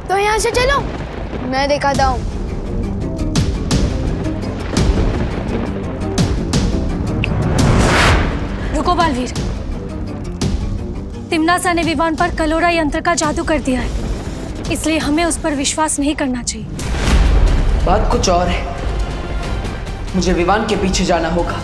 तो यहाँ से चलो, मैं दिखाता हूँ। रुको बालवीर, तिम्नासा ने विवान पर कलोरा यंत्र का जादू कर दिया है, इसलिए हमें उस पर विश्वास नहीं करना चाहिए। बात कुछ और है, मुझे विवान के पीछे जाना होगा।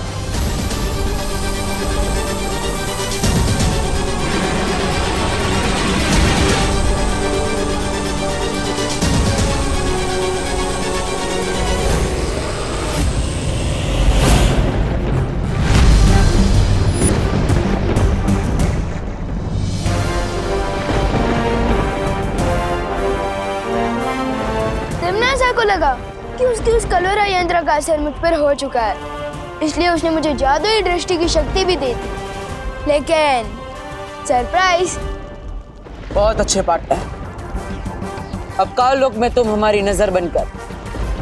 तिम्नासा को लगा कि उसकी उस कलोरा यंत्र का असर मुझ पर हो चुका है, इसलिए उसने मुझे जादुई दृष्टि की शक्ति भी दे दी। लेकिन सरप्राइज। बहुत अच्छे पार्टनर, अब काल लोक में तुम हमारी नजर बनकर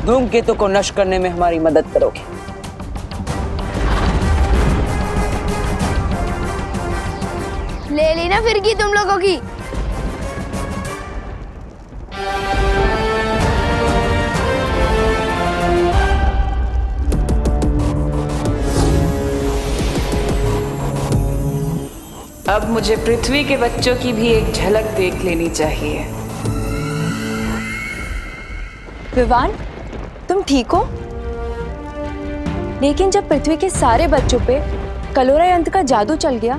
धूमकेतु को नष्ट करने में हमारी मदद करोगे। ले ली ना फिरकी तुम लोगों की। अब मुझे पृथ्वी के बच्चों की भी एक झलक देख लेनी चाहिए। विवान, तुम ठीक हो? लेकिन जब पृथ्वी के सारे बच्चों पे कलोरा यंत्र का जादू चल गया,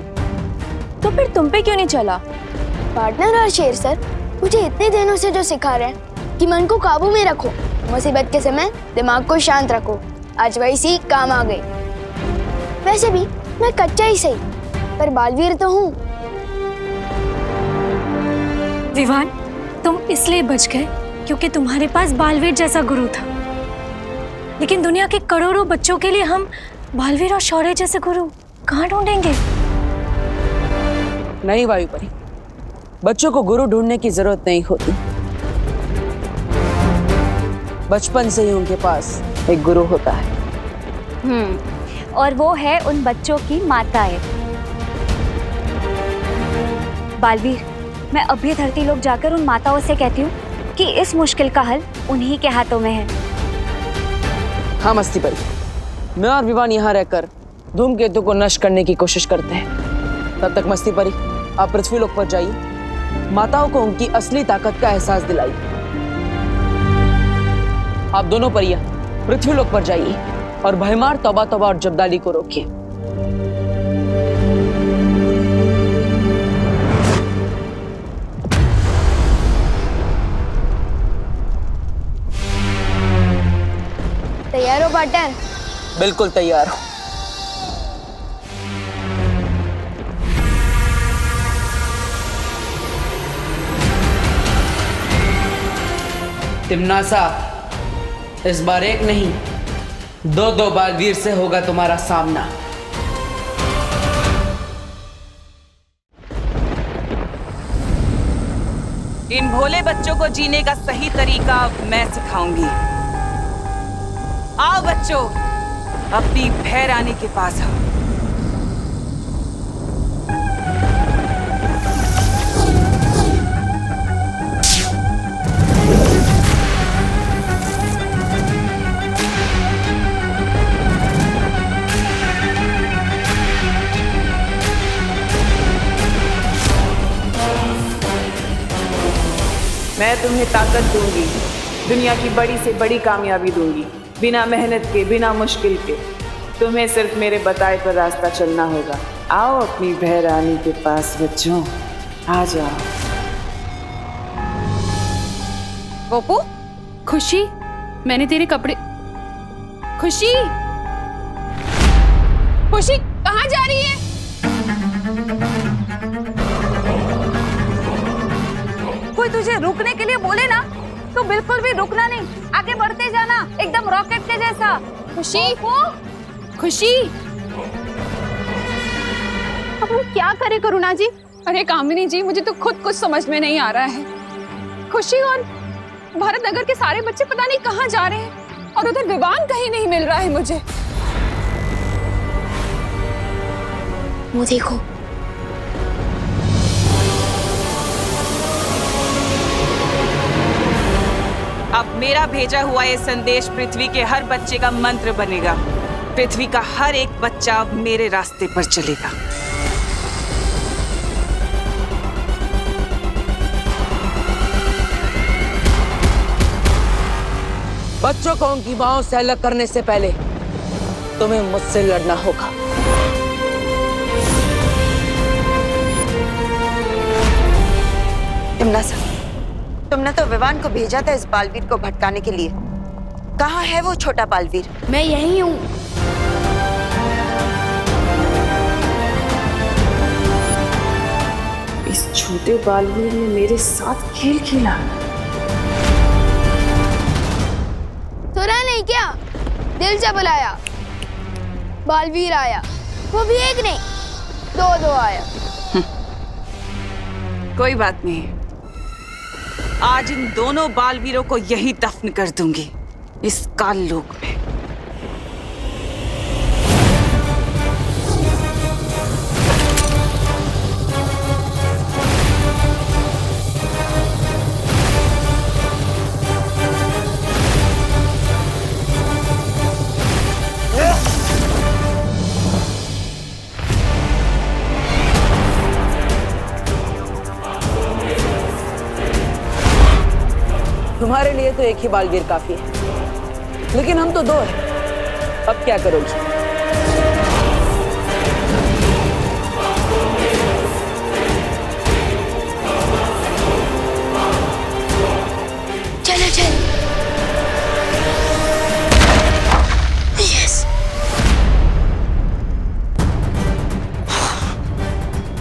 तो फिर तुम पे क्यों नहीं चला? पार्टनर और शेर सर मुझे इतने दिनों से जो सिखा रहे हैं कि मन को काबू में रखो, मुसीबत के समय दिमाग को शांत रखो, आज वही सीख काम आ गई। वैसे भी मैं कच्चा ही सही, पर बालवीर तो हूँ। विवान, तुम इसलिए बच गए क्योंकि तुम्हारे पास बालवीर जैसा गुरु था, लेकिन दुनिया के करोड़ों बच्चों के लिए हम बालवीर और शौर्य जैसे गुरु कहाँ ढूंढेंगे? नहीं वायुपरी, बच्चों को गुरु ढूंढने की जरूरत नहीं होती। बचपन से ही उनके पास एक गुरु होता है। और वो है उन बच्चों की माताएं। बालवीर, मैं अभी धरती लोक जाकर उन माताओं से कहती हूँ कि इस मुश्किल का हल उन्हीं के हाथों में है। हाँ मस्ती परी, मैं और विवान यहाँ रहकर धूमकेतु को नष्ट करने की कोशिश करते हैं। तब तक मस्ती परी, आप पृथ्वी लोक पर जाइए, माताओं को उनकी असली ताकत का एहसास दिलाइए। आप दोनों परियां पृथ्वी लोक पर जाइए और भयमार तौबा तौबा और जब्दाली को रोकिए। तैयार हो पार्टनर? बिल्कुल तैयार हो। तिम्नासा, इस बार एक नहीं, दो बालवीर से होगा तुम्हारा सामना। इन भोले बच्चों को जीने का सही तरीका मैं सिखाऊंगी। आओ बच्चों, अपनी भय रानी के पास आओ। मैं तुम्हें ताकत दूंगी, दुनिया की बड़ी से बड़ी कामयाबी दूंगी, बिना मेहनत के, बिना मुश्किल के। तुम्हें सिर्फ मेरे बताए पर रास्ता चलना होगा। आओ अपनी भय रानी के पास बच्चों, आ जाओ। गोपू, खुशी, मैंने तेरे कपड़े। खुशी, खुशी कहाँ जा रही है? कोई तुझे रुकने के लिए बोले ना तो बिल्कुल भी रुकना नहीं, आगे बढ़ते जाना एकदम रॉकेट के जैसा। खुशी खुशी, अब हम क्या करें करुणा जी? अरे कामिनी जी, मुझे तो खुद कुछ समझ में नहीं आ रहा है। खुशी और भारत नगर के सारे बच्चे पता नहीं कहाँ जा रहे हैं और उधर विवान कहीं नहीं मिल रहा है मुझे। वो देखो, अब मेरा भेजा हुआ ये संदेश पृथ्वी के हर बच्चे का मंत्र बनेगा। पृथ्वी का हर एक बच्चा अब मेरे रास्ते पर चलेगा। बच्चों को उनकी मांओं से अलग करने से पहले तुम्हें मुझसे लड़ना होगा। टिमना सर, तुमने तो विवान को भेजा था इस बालवीर को भटकाने के लिए। कहाँ है वो छोटा बालवीर? मैं यही हूँ। इस छोटे बालवीर ने मेरे साथ खेल खेला। सुना नहीं क्या? दिल से बुलाया, बालवीर आया। वो भी एक नहीं, दो आया। कोई बात नहीं, आज इन दोनों बालवीरों को यही दफन कर दूंगी, इस काल लोक में। तुम्हारे लिए तो एक ही बालवीर काफी है, लेकिन हम तो दो हैं। अब क्या करोगी? चलो चल। यस।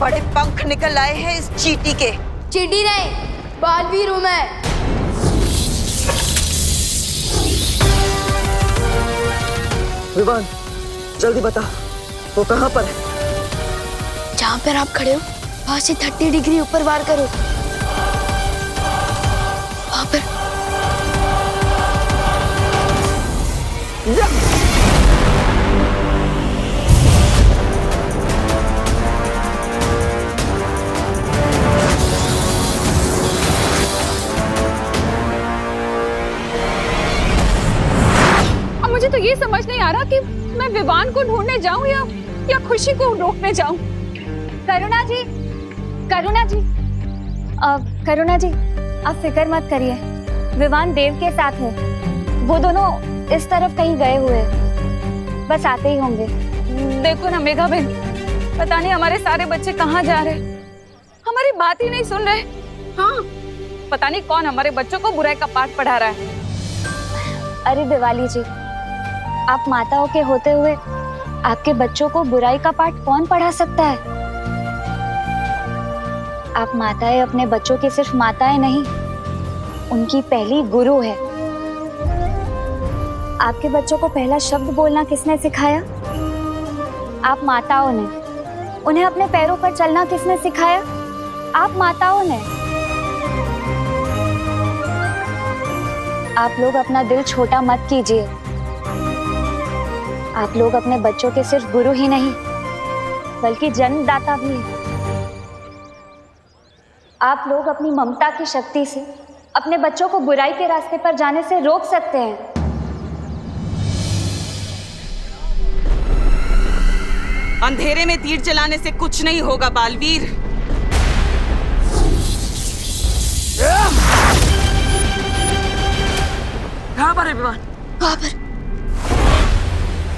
बड़े पंख निकल आए हैं इस चींटी के। चींटी नहीं, बालवीर हूँ मैं। विवान, जल्दी बता, वो कहाँ पर है? जहाँ पर आप खड़े हो, वहाँ से 30 डिग्री ऊपर वार करो। वहाँ पर। मुझे तो ये समझ नहीं आ रहा कि मैं विवान को ढूंढने जाऊं या खुशी को रोकने जाऊं। करुणा जी, करुणा जी, करुणा जी, आप फिक्र मत करिए, विवान देव के साथ है। वो दोनों इस तरफ कहीं गए हुए, बस आते ही होंगे। देखो ना मेघा बहन, पता नहीं हमारे सारे बच्चे कहाँ जा रहे, हमारी बात ही नहीं सुन रहे। हाँ, पता नहीं कौन हमारे बच्चों को बुराई का पाठ पढ़ा रहा है। अरे दिवाली जी, आप माताओं के होते हुए आपके बच्चों को बुराई का पाठ कौन पढ़ा सकता है? आप माताएं अपने बच्चों की सिर्फ माताएं नहीं, उनकी पहली गुरु है। आपके बच्चों को पहला शब्द बोलना किसने सिखाया? आप माताओं ने। उन्हें अपने पैरों पर चलना किसने सिखाया? आप माताओं ने। आप लोग अपना दिल छोटा मत कीजिए। आप लोग अपने बच्चों के सिर्फ गुरु ही नहीं, बल्कि जन्मदाता भी हैं। आप लोग अपनी ममता की शक्ति से अपने बच्चों को बुराई के रास्ते पर जाने से रोक सकते हैं। अंधेरे में तीर चलाने से कुछ नहीं होगा बालवीर। कहाँ पर है विमान? वहाँ पर,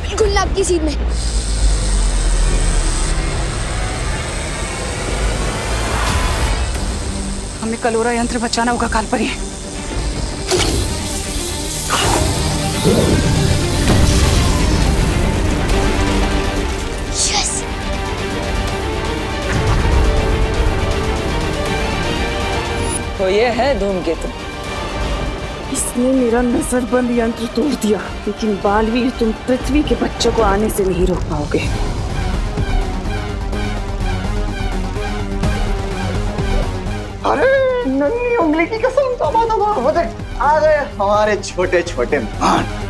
बिल्कुल नाक की सीध में। हमें कलोरा यंत्र बचाना होगा कालपरी। यस। तो ये है धूमकेतु। उसने मेरा नजरबंद यंत्र तोड़ दिया, लेकिन बालवीर तुम पृथ्वी के बच्चों को आने से नहीं रोक पाओगे। अरे नन्ही उंगली की कसम, तौबा तौबा, वो देख आ गए हमारे छोटे छोटे मान।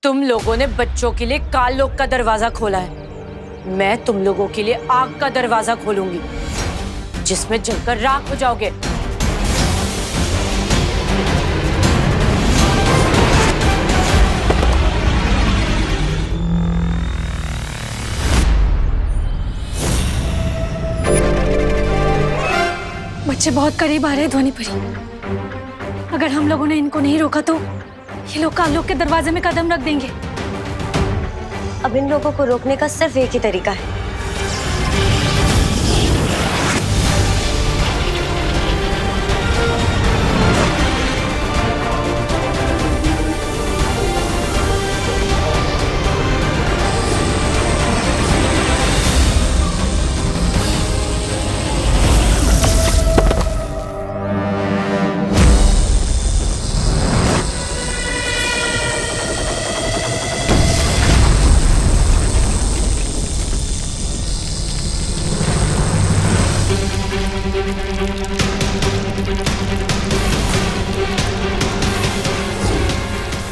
तुम लोगों ने बच्चों के लिए काललोक का दरवाजा खोला है, मैं तुम लोगों के लिए आग का दरवाजा खोलूंगी जिसमें जलकर राख हो जाओगे। बच्चे बहुत करीब आ रहे हैं ध्वनि परी। अगर हम लोगों ने इनको नहीं रोका तो ये लोग काललोक के दरवाजे में कदम रख देंगे। अब इन लोगों को रोकने का सिर्फ एक ही तरीका है।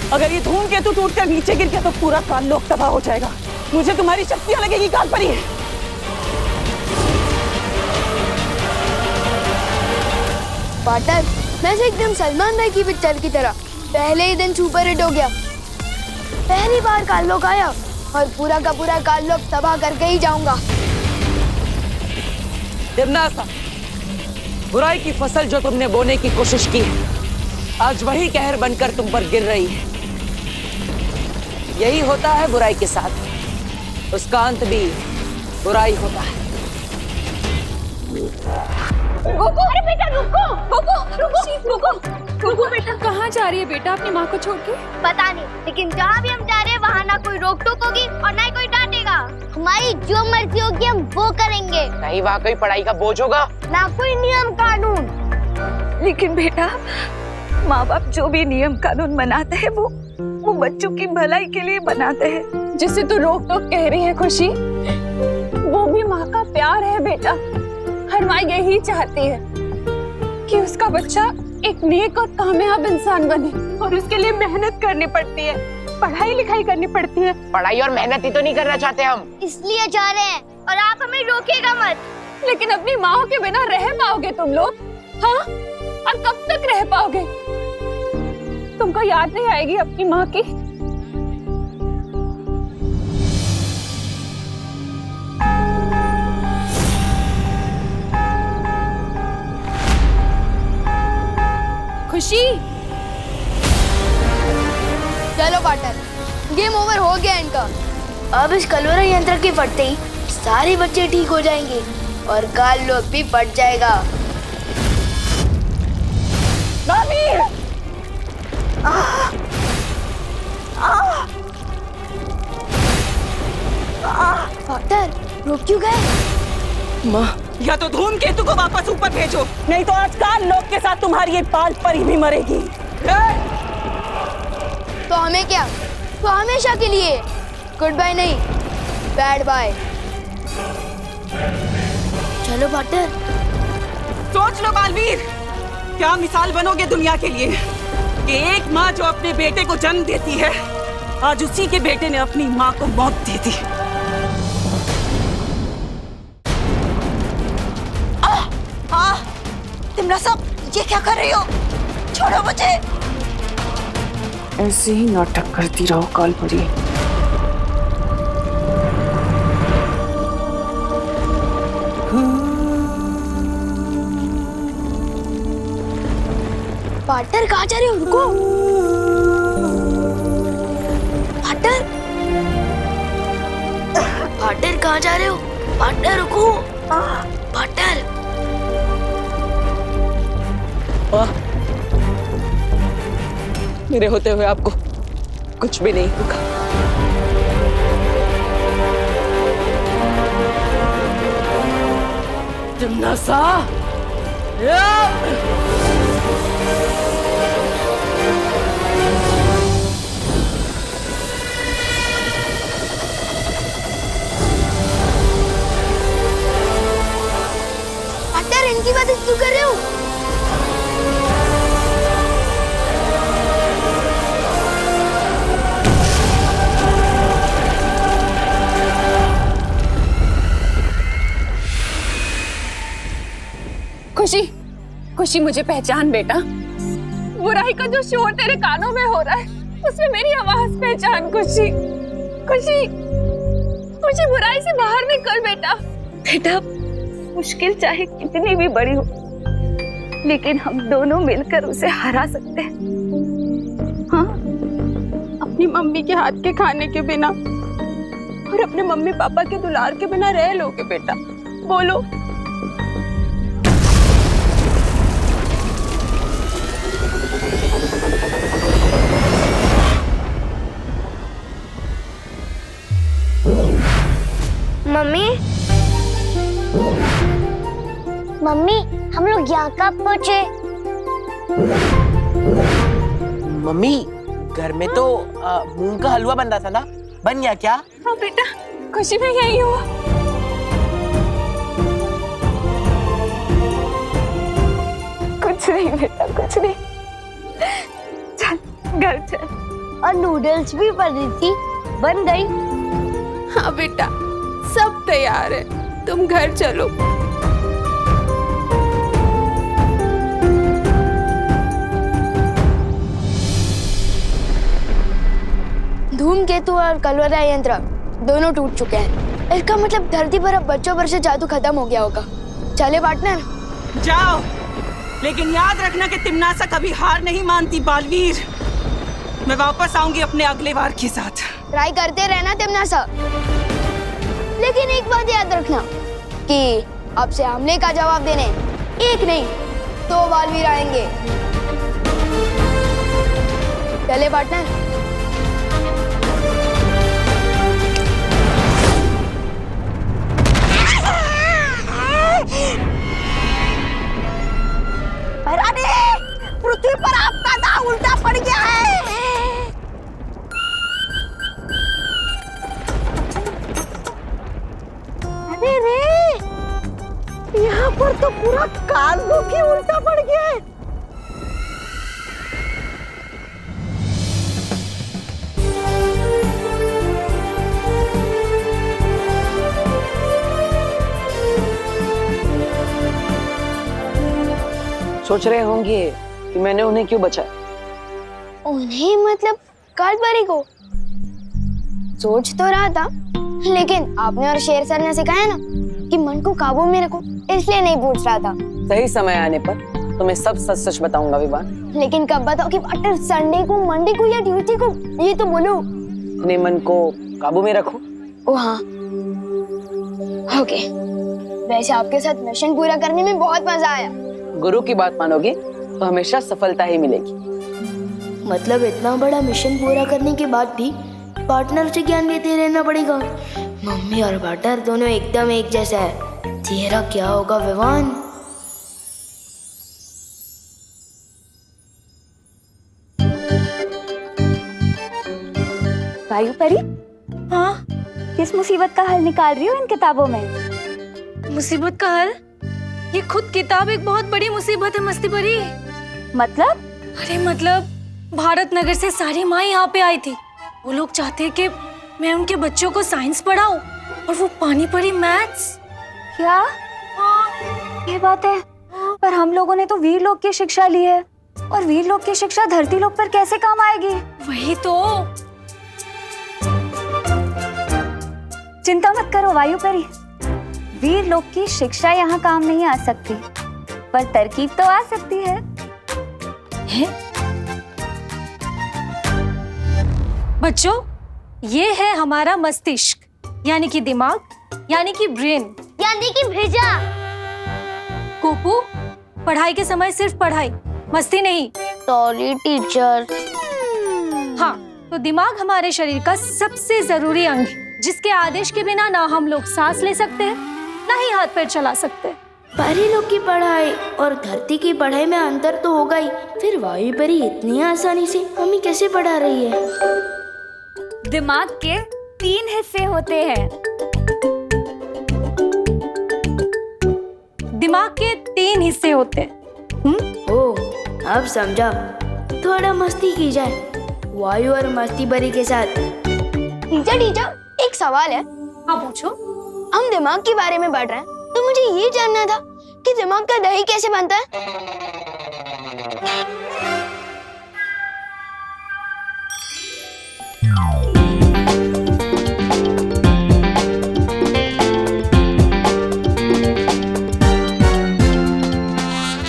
अगर ये धूमकेतु टूटकर नीचे गिर गया तो पूरा काललोक तबाह हो जाएगा। मुझे तुम्हारी शक्तियां लगेगी काल परी। पार्टनर, मैं से एकदम सलमान भाई की पिक्चर की तरह पहले ही दिन सुपर हिट हो गया। पहली बार काललोक आया और पूरा का पूरा काललोक तबाह करके ही जाऊंगा। देवनासा, बुराई की फसल जो तुमने बोने की कोशिश की है, आज वही कहर बनकर तुम पर गिर रही है। यही होता है बुराई के साथ, उसका अंत भी बुराई होता है। रुको, अरे बेटा रुको, रुको बेटा। कहाँ जा रही है बेटा अपनी माँ को छोड़ के? पता नहीं, लेकिन जहाँ भी हम जा रहे हैं वहाँ ना कोई रोक टोक होगी और ना ही कोई डांटेगा। हमारी जो मर्जी होगी हम वो करेंगे। नहीं वहाँ कोई पढ़ाई का बोझ होगा, ना कोई नियम कानून। लेकिन बेटा, माँ बाप जो भी नियम कानून बनाते हैं वो बच्चों की भलाई के लिए बनाते हैं। जिसे तो रोक टोक कह रही है खुशी, वो भी माँ का प्यार है बेटा। हर माँ यही चाहती है कि उसका बच्चा एक नेक और कामयाब इंसान बने, और उसके लिए मेहनत करनी पड़ती है, पढ़ाई लिखाई करनी पड़ती है। पढ़ाई और मेहनत ही तो नहीं करना चाहते हम, इसलिए जा रहे हैं और आप हमें रोकेगा मत। लेकिन अपनी माँ के बिना रह पाओगे तुम लोग? हाँ, और कब तक रह पाओगे? तुमको याद नहीं आएगी अपनी माँ की? खुशी, चलो पार्टनर, गेम ओवर हो गया इनका। अब इस कलोरा यंत्र के फटते ही सारे बच्चे ठीक हो जाएंगे और काललोक भी फट जाएगा। पार्टनर, रुक क्यों गए? माँ, या तो धूमकेतु को वापस ऊपर भेजो, नहीं तो आज काललोक के साथ तुम्हारी ये पाल परी भी मरेगी। तो हमें क्या? तो हमेशा के लिए गुड बाय नहीं, बैड बाय। चलो पार्टनर। सोच लो बालवीर, क्या मिसाल बनोगे दुनिया के लिए कि एक माँ जो अपने बेटे को जन्म देती है, आज उसी के बेटे ने अपनी माँ को मौत दे दी। तिमरा साहब, ये क्या कर रही हो? छोड़ो मुझे। ऐसे ही नाटक करती रहो काल परी। पार्टनर कहाँ जा रहे हो? रुको पार्टनर, पार्टनर कहाँ जा रहे हो? पार्टनर रुको, पार्टनर। मेरे होते हुए आपको कुछ भी नहीं होगा। जिम्नासा पार्टनर इनकी बातें क्यों कर रहे हो? खुशी, खुशी मुझे पहचान बेटा। बुराई का जो शोर तेरे कानों में हो रहा है उसमें मेरी आवाज पहचान। खुशी, खुशी, खुशी बुराई से बाहर निकल बेटा। बेटा मुश्किल चाहे कितनी भी बड़ी हो लेकिन हम दोनों मिलकर उसे हरा सकते हैं। हाँ, अपनी मम्मी के हाथ के खाने के बिना और अपने मम्मी पापा के दुलार के बिना रह लोगे बेटा? बोलो। मम्मी, मम्मी हम लोग यहाँ कब पहुँचे? मम्मी घर में तो मूंग का हलवा बन रहा था ना, बन गया क्या? हाँ बेटा, खुशी में यही हुआ। कुछ नहीं बेटा, कुछ नहीं। चल घर चल। और नूडल्स भी बनी थी, बन गई। हाँ बेटा, सब तैयार है, तुम घर चलो। धूमकेतु और कलवरा यंत्र दोनों टूट चुके हैं। इसका मतलब धरती पर अब बच्चों पर से जादू खत्म हो गया होगा। चले पार्टनर? जाओ, लेकिन याद रखना कि तिम्नासा कभी हार नहीं मानती बालवीर। मैं वापस आऊंगी अपने अगले वार के साथ। ट्राई करते रहना तिम्नासा, लेकिन एक बात याद रखना कि आपसे हमले का जवाब देने एक नहीं 2 बालवीर आएंगे। चले पार्टनर? पृथ्वी पर आपका दाव उल्टा पड़ गया है। अरे रे, यहाँ पर तो पूरा कालबुक ही उल्टा पड़ गया है। सोच रहे होंगे कि मैंने उन्हें क्यों बचाया। उन्हें मतलब कालबारी को? सोच तो रहा था, लेकिन आपने और शेर सर ने सिखाया ना कि मन को काबू में रखो, इसलिए नहीं पूछ रहा था। सही समय आने पर तुम्हें सब सच सच बताऊंगा विवान। लेकिन कब बताओ कि पार्टनर? संडे को, मंडे को या ट्यूसडे को? ये तो बोलो। अपने मन को काबू में रखो। ओ हाँ, ओके। वैसे आपके साथ मिशन पूरा करने में बहुत मजा आया। गुरु की बात मानोगे तो हमेशा सफलता ही मिलेगी। मतलब इतना बड़ा मिशन पूरा करने के बाद भी पार्टनर से ज्ञान लेते रहना पड़ेगा। मम्मी और पार्टनर दोनों एकदम एक जैसा है। तेरा क्या होगा विवान? वायु परी, हाँ, किस मुसीबत का हल निकाल रही हो इन किताबों में? मुसीबत का हल? ये खुद किताब एक बहुत बड़ी मुसीबत है मस्ती परी। मतलब? अरे मतलब भारत नगर से सारी माँ यहाँ पे आई थी। वो लोग चाहते हैं कि मैं उनके बच्चों को साइंस पढ़ाऊं और वो पानी पड़ी मैथ्स। क्या? ये बात है, पर हम लोगों ने तो वीर लोक की शिक्षा ली है और वीर लोक की शिक्षा धरती लोक पर कैसे काम आएगी? वही तो। चिंता मत करो वायु परी, वीर लोक की शिक्षा यहाँ काम नहीं आ सकती, पर तरकीब तो आ सकती है। बच्चों, ये है हमारा मस्तिष्क, यानी कि दिमाग, यानी कि ब्रेन, यानी कि भेजा। कोपू, पढ़ाई के समय सिर्फ पढ़ाई, मस्ती नहीं। Sorry teacher. हाँ, तो दिमाग हमारे शरीर का सबसे जरूरी अंग है, जिसके आदेश के बिना ना हम लोग सांस ले सकते हैं, ना ही हाथ पैर चला सकते। परी लोग की पढ़ाई और धरती की पढ़ाई में अंतर तो होगा ही, फिर वायु परी इतनी आसानी से हमें कैसे पढ़ा रही है? दिमाग के 3 हिस्से होते हैं। दिमाग के 3 हिस्से होते हैं। ओ, अब समझा। थोड़ा मस्ती की जाए वायु और मस्ती परी के साथ। टीचर, एक सवाल है। हाँ पूछो। हम दिमाग के बारे में पढ़ रहे हैं, तो मुझे ये जानना था कि दिमाग का दही कैसे बनता है?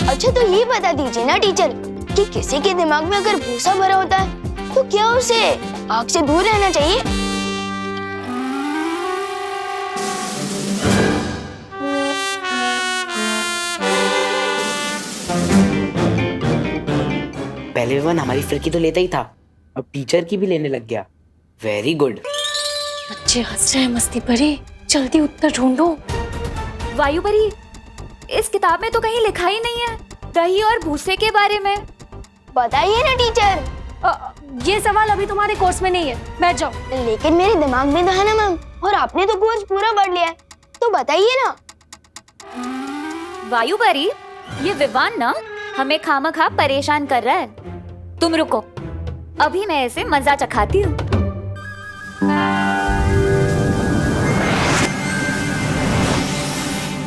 अच्छा, तो ये बता दीजिए ना टीचर कि किसी के दिमाग में अगर भूसा भरा होता है तो क्या उसे आग से दूर रहना चाहिए? पहले विवान हमारी फिरकी तो लेता ही था, अब टीचर की भी लेने लग गया। Very good. बच्चे हंस रहे हैं मस्ती परी, जल्दी उत्तर ढूंढो। वायु परी, इस किताब में तो कहीं लिखा ही नहीं है दही और भूसे के बारे में। बताइए ना टीचर। ये सवाल अभी तुम्हारे कोर्स में नहीं है, बैठ जाओ। लेकिन मेरे दिमाग में तो है ना मैम, और आपने तो कोर्स पूरा पढ़ लिया है, तो बताइए ना। वायु परी, ये विवान ना हमें खामखा परेशान कर रहा है। तुम रुको, अभी मैं इसे मजा चखाती हूँ।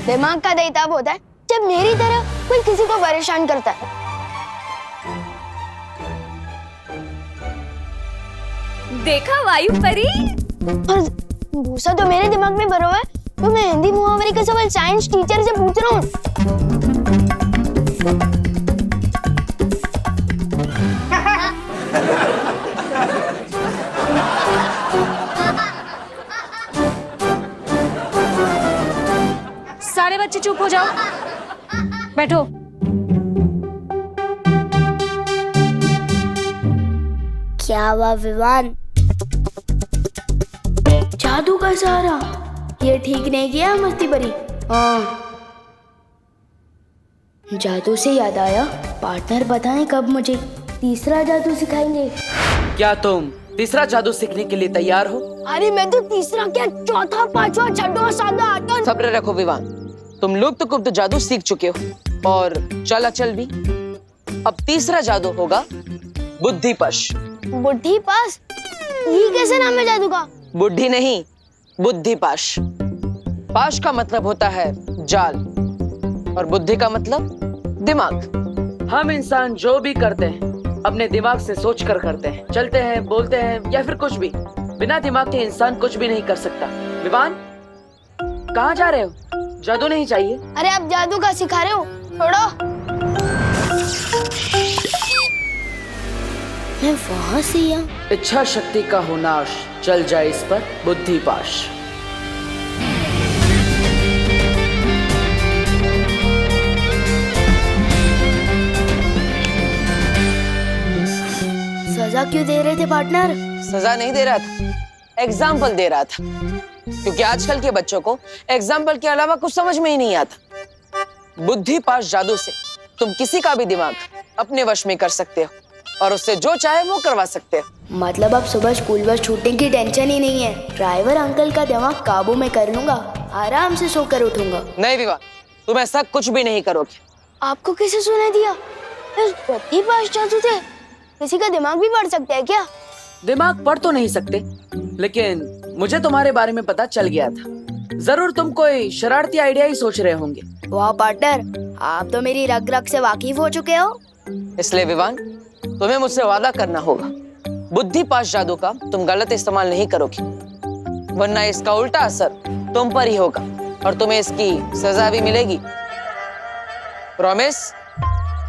दिमाग का दही तब होता है जब मेरी तरह कोई किसी को परेशान करता है। देखा वायु परी? और भूसा तो मेरे दिमाग में भरा हुआ है, तो मैं हिंदी मुहावरे का सवाल साइंस टीचर से पूछ रहा हूँ। सारे बच्चे चुप हो जाओ, बैठो। क्या हुआ विवान? जादू का सहारा, ये ठीक नहीं किया मस्ती परी। हाँ, जादू से याद आया, पार्टनर बताएं कब मुझे तीसरा जादू सिखाएंगे? क्या तुम तीसरा जादू सीखने के लिए तैयार हो? अरे मैं तो तीसरा क्या, चौथा, पांचवा, छठवा, सातवां, आठवां। सब्र रखो विवान, तुम लोग तो गुप्त जादू सीख चुके हो और चलाचल भी। अब तीसरा जादू होगा बुद्धिपाश। बुद्धिपाश? ये कैसे नाम है जादू का? बुद्धि नहीं, बुद्धिपाश। पाश का मतलब होता है जाल और बुद्धि का मतलब दिमाग। हम इंसान जो भी करते हैं अपने दिमाग से सोच कर करते हैं, चलते हैं, बोलते हैं या फिर कुछ भी। बिना दिमाग के इंसान कुछ भी नहीं कर सकता। विवान, कहाँ जा रहे हो? जादू नहीं चाहिए? अरे आप जादू का सिखा रहे हो, छोड़ो। मैं वहाँ से यहाँ। इच्छा शक्ति का हो नाश, चल जाए इस पर बुद्धिपाश। सजा क्यों दे रहे थे पार्टनर? सजा नहीं दे रहा था, एग्जाम्पल दे रहा था, क्योंकि आजकल के बच्चों को एग्जाम्पल के अलावा कुछ समझ में ही नहीं आता। बुद्धिपाश जादू से तुम किसी का भी दिमाग अपने वश में कर सकते हो और उससे जो चाहे वो करवा सकते हो। मतलब अब सुबह स्कूल बस छूटने की टेंशन ही नहीं है, ड्राइवर अंकल का दिमाग काबू में कर लूंगा, आराम से सोकर उठूंगा। नहीं विवान, तुम ऐसा कुछ भी नहीं करोगे। आपको किसे सुना दिया? इस बुद्धिपाश जादू से किसी का दिमाग भी पढ़ सकते हैं क्या? दिमाग पढ़ तो नहीं सकते, लेकिन मुझे तुम्हारे बारे में पता चल गया था। जरूर तुम कोई शरारती आइडिया ही सोच रहे होंगे। वाह पार्टनर, आप तो मेरी रग रग से वाकिफ हो चुके हो। इसलिए विवान, तुम्हें मुझसे वादा करना होगा, बुद्धिपाश जादू का तुम गलत इस्तेमाल नहीं करोगे, वरना इसका उल्टा असर तुम पर ही होगा और तुम्हें इसकी सजा भी मिलेगी। प्रॉमिस?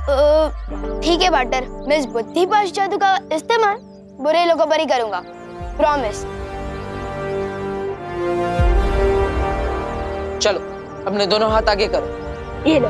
ठीक है पार्टनर, मैं इस बुद्धि पाश जादू का इस्तेमाल बुरे लोगों पर ही करूंगा, प्रॉमिस। चलो अपने दोनों हाथ आगे करो। ये लो।